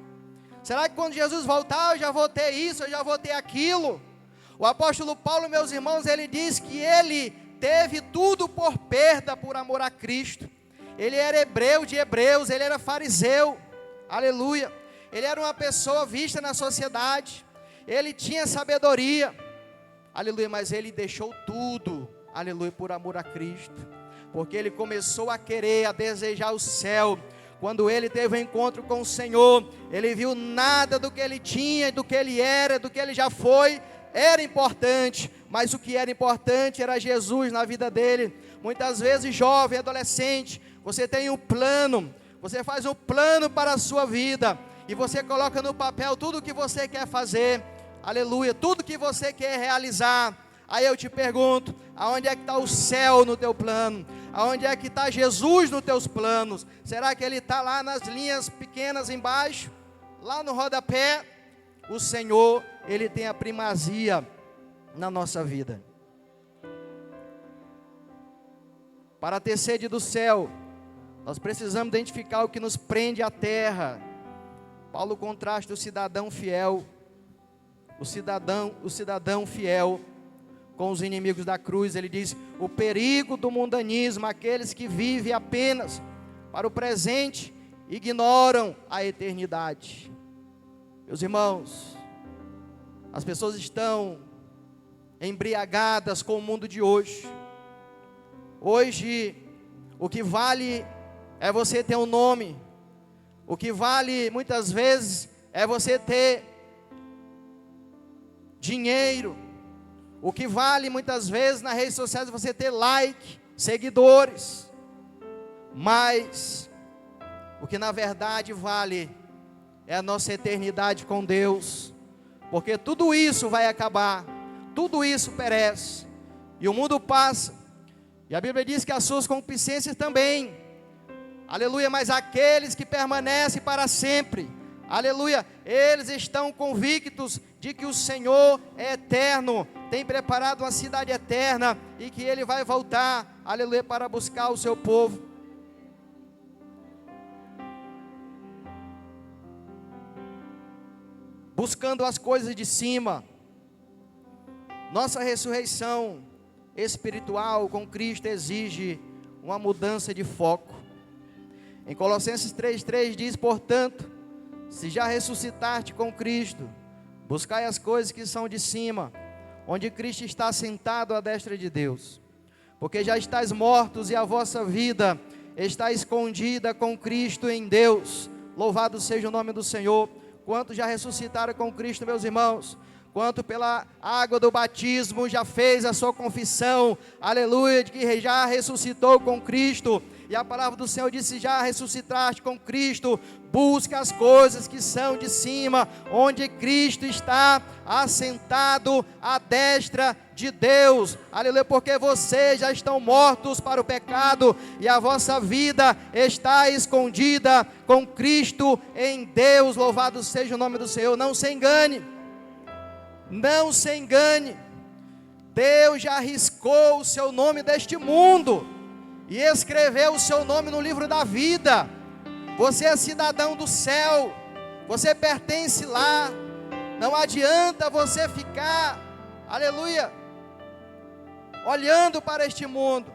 Será que quando Jesus voltar eu já vou ter isso, eu já vou ter aquilo? O apóstolo Paulo, meus irmãos, ele diz que ele teve tudo por perda por amor a Cristo. Ele era hebreu de hebreus, ele era fariseu, aleluia. Ele era uma pessoa vista na sociedade, ele tinha sabedoria, aleluia, mas ele deixou tudo, aleluia, por amor a Cristo, porque ele começou a querer, a desejar o céu. Quando ele teve um encontro com o Senhor, ele viu nada do que ele tinha, do que ele era, do que ele já foi, era importante, mas o que era importante era Jesus na vida dele. Muitas vezes, jovem, adolescente, você tem um plano, você faz um plano para a sua vida, e você coloca no papel tudo o que você quer fazer, aleluia, tudo que você quer realizar, Aí eu te pergunto, aonde é que está o céu no teu plano? Aonde é que está Jesus nos teus planos? Será que Ele está lá nas linhas pequenas embaixo? Lá no rodapé? O Senhor, Ele tem a primazia na nossa vida. Para ter sede do céu, nós precisamos identificar o que nos prende à terra. Paulo contrasta o cidadão fiel, o cidadão fiel com os inimigos da cruz. Ele diz: o perigo do mundanismo, aqueles que vivem apenas para o presente, ignoram a eternidade. Meus irmãos, as pessoas estão embriagadas com o mundo de hoje. Hoje, o que vale é você ter um nome. O que vale, muitas vezes, é você ter dinheiro. O que vale, muitas vezes, nas redes sociais, é você ter like, seguidores. Mas, o que na verdade vale é a nossa eternidade com Deus. Porque tudo isso vai acabar, tudo isso perece, e o mundo passa, e a Bíblia diz que as suas concupiscências também, aleluia, mas aqueles que permanecem para sempre, aleluia, eles estão convictos de que o Senhor é eterno, tem preparado uma cidade eterna, e que Ele vai voltar, aleluia, para buscar o seu povo. Buscando as coisas de cima. Nossa ressurreição espiritual com Cristo exige uma mudança de foco. Em Colossenses 3,3 diz: portanto, se já ressuscitaste com Cristo, buscai as coisas que são de cima, onde Cristo está sentado à destra de Deus. Porque já estáis mortos e a vossa vida está escondida com Cristo em Deus. Louvado seja o nome do Senhor. Quantos já ressuscitaram com Cristo, meus irmãos? Quanto pela água do batismo já fez a sua confissão, aleluia, de que já ressuscitou com Cristo. E a palavra do Senhor disse: já ressuscitaste com Cristo, busca as coisas que são de cima, onde Cristo está assentado à destra de Deus, aleluia, porque vocês já estão mortos para o pecado, e a vossa vida está escondida com Cristo em Deus. Louvado seja o nome do Senhor. Não se engane, não se engane, Deus já riscou o seu nome deste mundo, e escreveu o seu nome no livro da vida. Você é cidadão do céu, você pertence lá. Não adianta você ficar, aleluia, olhando para este mundo,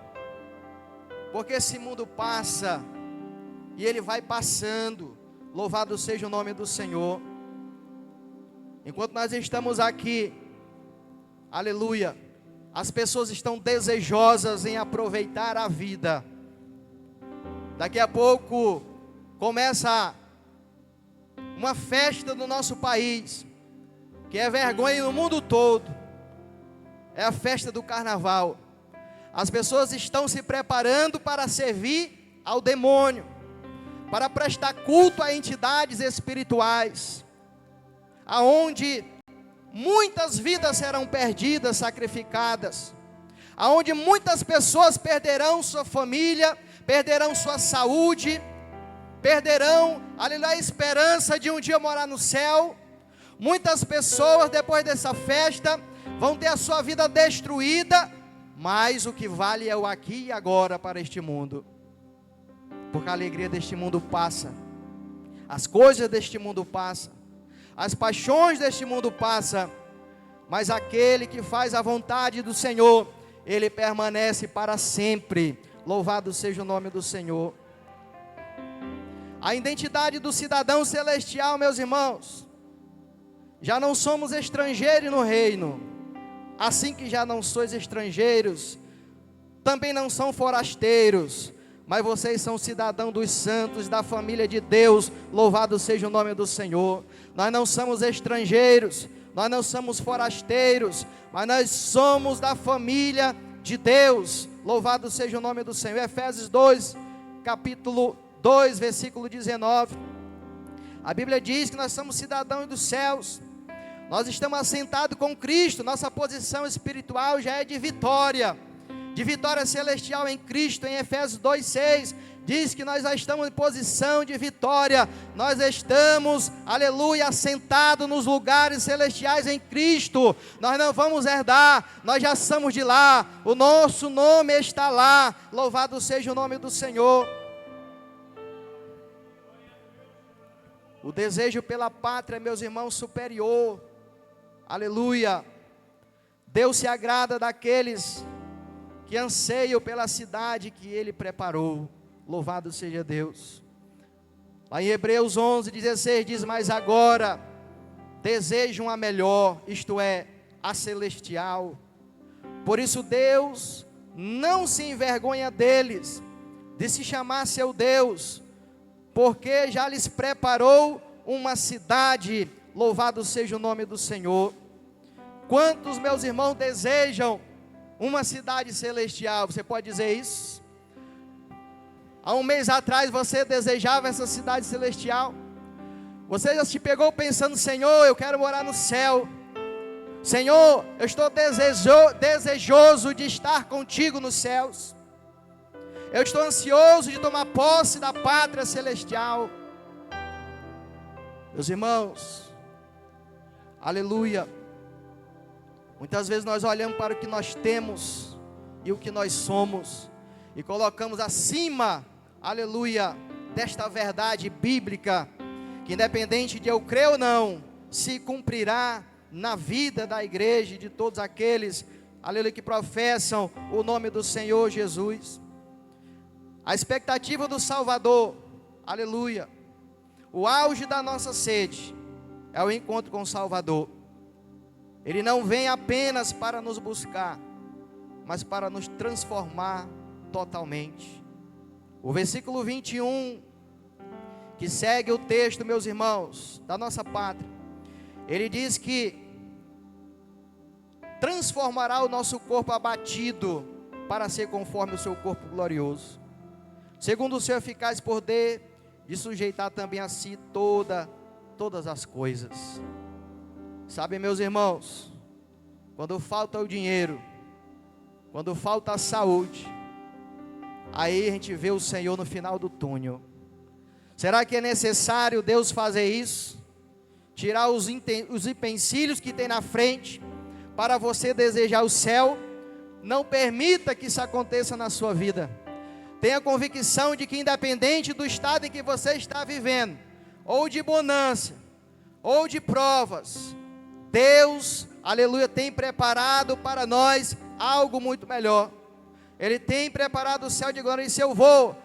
porque esse mundo passa, e ele vai passando. Louvado seja o nome do Senhor. Enquanto nós estamos aqui, aleluia, as pessoas estão desejosas em aproveitar a vida. Daqui a pouco começa uma festa no nosso país, que é vergonha no mundo todo. É a festa do carnaval. As pessoas estão se preparando para servir ao demônio, para prestar culto a entidades espirituais, aonde muitas vidas serão perdidas, sacrificadas, aonde muitas pessoas perderão sua família, perderão sua saúde, perderão, aleluia, a esperança de um dia morar no céu. Muitas pessoas, depois dessa festa, vão ter a sua vida destruída, mas o que vale é o aqui e agora para este mundo, porque a alegria deste mundo passa, as coisas deste mundo passam, as paixões deste mundo passam, mas aquele que faz a vontade do Senhor, ele permanece para sempre. Louvado seja o nome do Senhor. A identidade do cidadão celestial, meus irmãos, já não somos estrangeiros no reino, assim que já não sois estrangeiros, também não são forasteiros, mas vocês são cidadãos dos santos, da família de Deus. Louvado seja o nome do Senhor. Nós não somos estrangeiros, nós não somos forasteiros, mas nós somos da família de Deus. Louvado seja o nome do Senhor. Efésios 2, capítulo 2, versículo 19. A Bíblia diz que nós somos cidadãos dos céus, Nós estamos assentados com Cristo, nossa posição espiritual já é de vitória celestial em Cristo. Em Efésios 2:6 diz que nós já estamos em posição de vitória, nós estamos, aleluia, assentados nos lugares celestiais em Cristo. Nós não vamos herdar, nós já somos de lá, o nosso nome está lá, louvado seja o nome do Senhor. O desejo pela pátria, meus irmãos, superior, aleluia. Deus se agrada daqueles que anseiam pela cidade que Ele preparou, louvado seja Deus. Lá em Hebreus 11:16 diz: mas agora desejam a melhor, isto é, a celestial. Por isso Deus não se envergonha deles, de se chamar seu Deus, porque já lhes preparou uma cidade, louvado seja o nome do Senhor. Quantos, meus irmãos, desejam uma cidade celestial? Você pode dizer isso? Há um mês atrás você desejava essa cidade celestial? Você já se pegou pensando: Senhor, eu quero morar no céu. Senhor, eu estou desejoso de estar contigo nos céus. Eu estou ansioso de tomar posse da pátria celestial. Meus irmãos, aleluia. Muitas vezes nós olhamos para o que nós temos e o que nós somos e colocamos acima, aleluia, desta verdade bíblica, que independente de eu crer ou não, se cumprirá na vida da igreja e de todos aqueles, aleluia, que professam o nome do Senhor Jesus. A expectativa do Salvador, aleluia, o auge da nossa sede é o encontro com o Salvador. Ele não vem apenas para nos buscar, mas para nos transformar totalmente. O versículo 21, que segue o texto, meus irmãos, da nossa pátria, ele diz que transformará o nosso corpo abatido para ser conforme o seu corpo glorioso, segundo o seu eficaz poder de sujeitar também a si todas as coisas. Sabe, meus irmãos, quando falta o dinheiro, quando falta a saúde, aí a gente vê o Senhor no final do túnel. Será que é necessário Deus fazer isso? Tirar os empecilhos que tem na frente, para você desejar o céu? Não permita que isso aconteça na sua vida. Tenha convicção de que independente do estado em que você está vivendo, ou de bonança, ou de provas, Deus, aleluia, tem preparado para nós algo muito melhor. Ele tem preparado o céu de glória. E se eu vou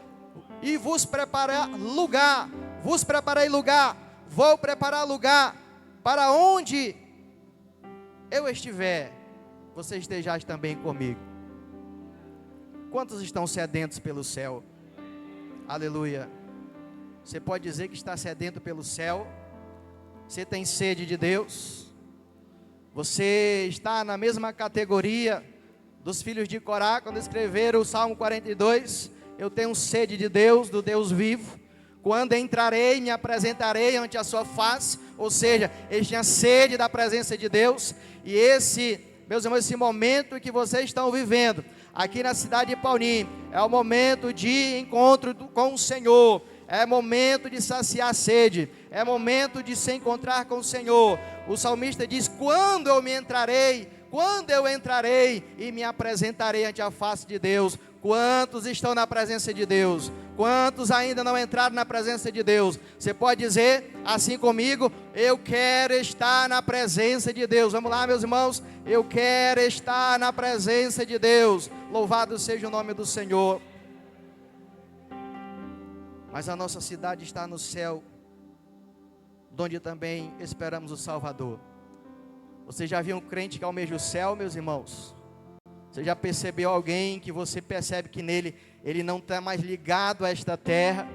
e vos preparar lugar, vos preparei lugar, vou preparar lugar para onde eu estiver, você estejais também comigo. Quantos estão sedentos pelo céu? Aleluia. Você pode dizer que está sedento pelo céu? Você tem sede de Deus? Você está na mesma categoria dos filhos de Corá, quando escreveram o Salmo 42, eu tenho sede de Deus, do Deus vivo. Quando entrarei, me apresentarei ante a sua face. Ou seja, eles tinham sede da presença de Deus. E esse, meus irmãos, esse momento que vocês estão vivendo aqui na cidade de Paulinho, é o momento de encontro com o Senhor. É momento de saciar a sede, é momento de se encontrar com o Senhor. O salmista diz: quando eu entrarei e me apresentarei ante a face de Deus. Quantos estão na presença de Deus? Quantos ainda não entraram na presença de Deus? Você pode dizer assim comigo: eu quero estar na presença de Deus. Vamos lá, meus irmãos, eu quero estar na presença de Deus. Louvado seja o nome do Senhor. Mas a nossa cidade está no céu, onde também esperamos o Salvador. Você já viu um crente que almeja o céu, meus irmãos? Você já percebeu alguém que você percebe que nele, ele não está mais ligado a esta terra?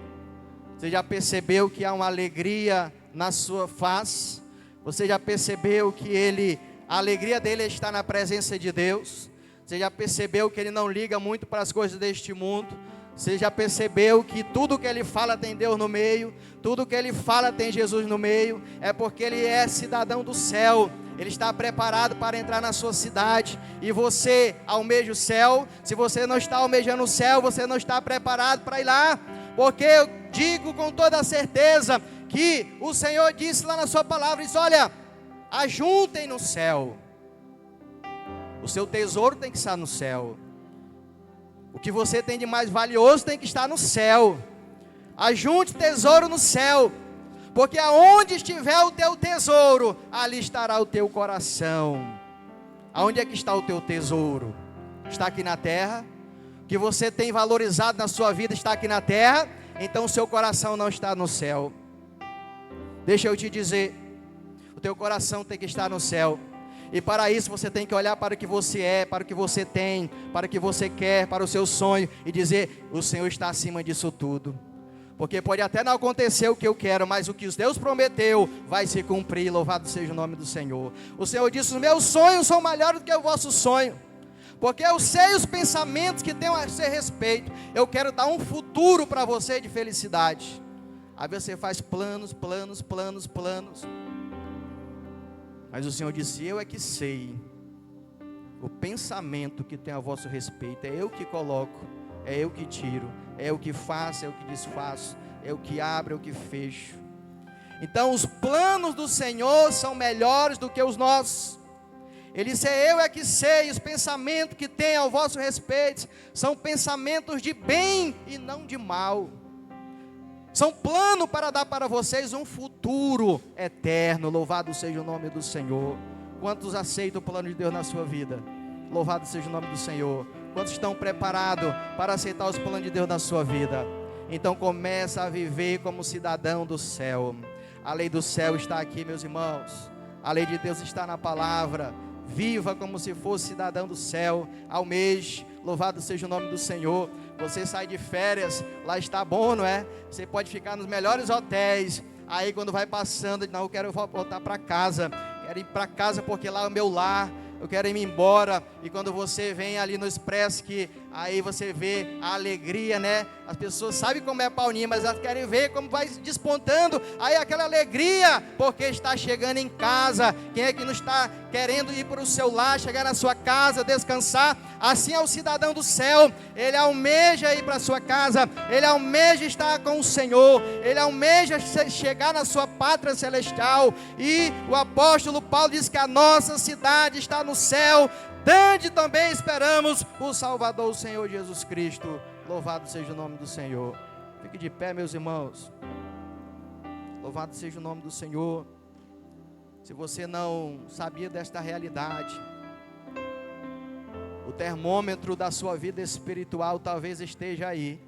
Você já percebeu que há uma alegria na sua face? Você já percebeu que a alegria dele está na presença de Deus? Você já percebeu que ele não liga muito para as coisas deste mundo? Você já percebeu que tudo que ele fala tem Deus no meio, tudo que ele fala tem Jesus no meio, é porque ele é cidadão do céu, ele está preparado para entrar na sua cidade, e você almeja o céu. Se você não está almejando o céu, você não está preparado para ir lá, porque eu digo com toda certeza, que o Senhor disse lá na sua palavra, diz, olha, ajuntem no céu, o seu tesouro tem que estar no céu, o que você tem de mais valioso tem que estar no céu. Ajunte tesouro no céu, porque aonde estiver o teu tesouro, ali estará o teu coração. Aonde é que está o teu tesouro? Está aqui na terra? O que você tem valorizado na sua vida está aqui na terra? Então o seu coração não está no céu. Deixa eu te dizer, o teu coração tem que estar no céu. E para isso você tem que olhar para o que você é, para o que você tem, para o que você quer, para o seu sonho, e dizer, o Senhor está acima disso tudo. Porque pode até não acontecer o que eu quero, mas o que Deus prometeu vai se cumprir. Louvado seja o nome do Senhor. O Senhor disse, os meus sonhos são maiores do que o vosso sonho, porque eu sei os pensamentos que tenho a seu respeito. Eu quero dar um futuro para você de felicidade. Aí você faz planos, mas o Senhor disse, eu é que sei o pensamento que tem a vosso respeito, é eu que coloco, é eu que tiro, é eu que faço, é eu que desfaço, é eu que abro, é eu que fecho. Então os planos do Senhor são melhores do que os nossos. Ele disse, eu é que sei os pensamentos que tem ao vosso respeito, são pensamentos de bem e não de mal. São plano para dar para vocês um futuro eterno. Louvado seja o nome do Senhor. Quantos aceitam o plano de Deus na sua vida? Louvado seja o nome do Senhor. Quantos estão preparados para aceitar os planos de Deus na sua vida? Então começa a viver como cidadão do céu. A lei do céu está aqui, meus irmãos. A lei de Deus está na palavra. Viva como se fosse cidadão do céu. Almeje. Louvado seja o nome do Senhor. Você sai de férias, lá está bom, não é? Você pode ficar nos melhores hotéis. Aí quando vai passando, não, eu quero voltar para casa. Quero ir para casa porque lá é o meu lar. Eu quero ir embora. E quando você vem ali no Expresso, que aí você vê a alegria, né? As pessoas sabem como é Paulinho, mas elas querem ver como vai despontando. Aí aquela alegria, porque está chegando em casa. Quem é que não está querendo ir para o seu lar, chegar na sua casa, descansar? Assim é o cidadão do céu. Ele almeja ir para a sua casa. Ele almeja estar com o Senhor. Ele almeja chegar na sua pátria celestial. E o apóstolo Paulo diz que a nossa cidade está no céu, dande também esperamos o Salvador, o Senhor Jesus Cristo. Louvado seja o nome do Senhor. Fique de pé, meus irmãos. Louvado seja o nome do Senhor. Se você não sabia desta realidade, o termômetro da sua vida espiritual talvez esteja aí.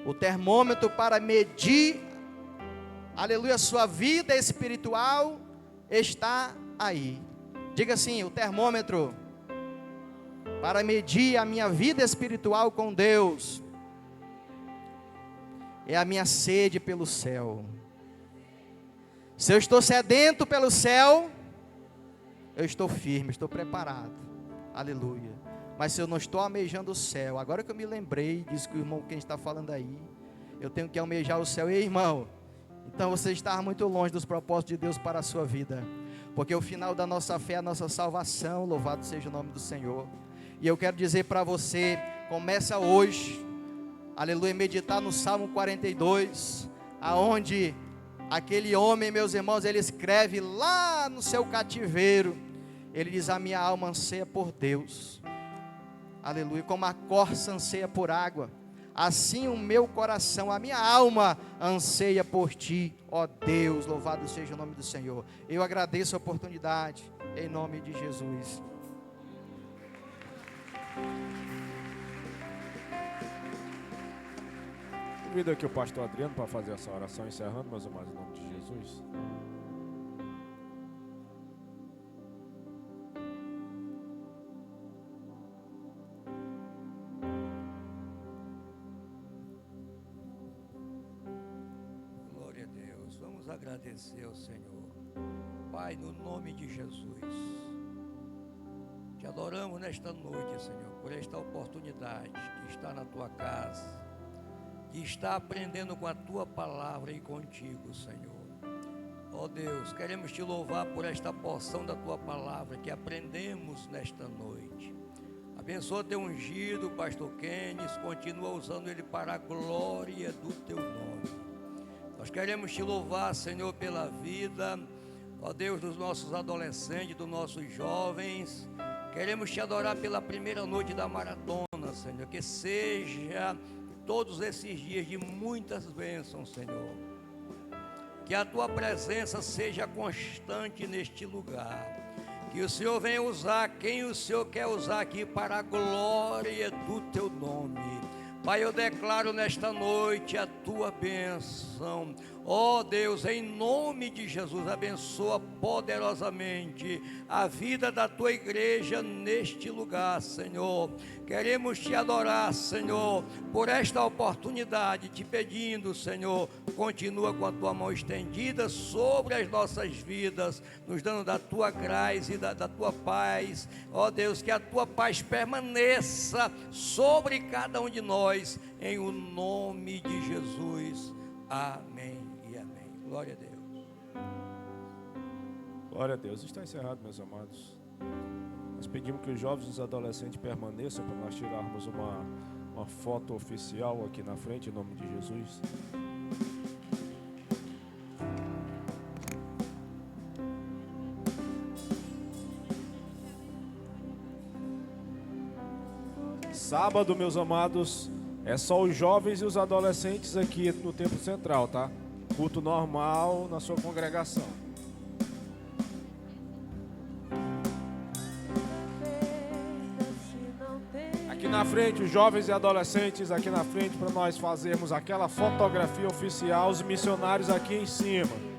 O termômetro para medir, aleluia, sua vida espiritual está aí. Diga assim, o termômetro para medir a minha vida espiritual com Deus é a minha sede pelo céu. Se eu estou sedento pelo céu, eu estou firme, estou preparado. Aleluia. Mas se eu não estou almejando o céu, agora que eu me lembrei disso que o irmão quem está falando aí, eu tenho que almejar o céu. Ei, irmão, então você está muito longe dos propósitos de Deus para a sua vida. Porque o final da nossa fé é a nossa salvação. Louvado seja o nome do Senhor. E eu quero dizer para você, começa hoje, aleluia, meditar no Salmo 42, aonde aquele homem, meus irmãos, ele escreve lá no seu cativeiro, ele diz, a minha alma anseia por Deus, aleluia, como a corça anseia por água, assim o meu coração, a minha alma anseia por ti, ó Deus. Louvado seja o nome do Senhor. Eu agradeço a oportunidade, em nome de Jesus. Convido aqui o pastor Adriano para fazer essa oração, encerrando, meus irmãos, em nome de Jesus. Glória a Deus. Vamos agradecer ao Senhor. Pai, no nome de Jesus, Te adoramos nesta noite, Senhor, por esta oportunidade de estar na Tua casa, de estar aprendendo com a Tua palavra e contigo, Senhor. Ó Deus, queremos Te louvar por esta porção da Tua palavra que aprendemos nesta noite. Abençoa Teu ungido, Pastor Kenis, continua usando ele para a glória do Teu nome. Nós queremos Te louvar, Senhor, pela vida, ó Deus, dos nossos adolescentes, dos nossos jovens. Queremos Te adorar pela primeira noite da maratona, Senhor, que seja todos esses dias de muitas bênçãos, Senhor. Que a Tua presença seja constante neste lugar. Que o Senhor venha usar quem o Senhor quer usar aqui para a glória do Teu nome. Pai, eu declaro nesta noite a Tua bênção. Ó Deus, em nome de Jesus, abençoa poderosamente a vida da Tua igreja neste lugar, Senhor. Queremos Te adorar, Senhor, por esta oportunidade, te pedindo, Senhor, continua com a Tua mão estendida sobre as nossas vidas, nos dando da Tua graça e da Tua paz. Ó Deus, que a Tua paz permaneça sobre cada um de nós, em o nome de Jesus. Amém e amém. Glória a Deus. Glória a Deus. Está encerrado, meus amados. Nós pedimos que os jovens e os adolescentes permaneçam para nós tirarmos uma foto oficial aqui na frente, em nome de Jesus. Sábado, meus amados, é só os jovens e os adolescentes aqui no Templo Central, tá? Culto normal na sua congregação. Aqui na frente, os jovens e adolescentes aqui na frente para nós fazermos aquela fotografia oficial, os missionários aqui em cima.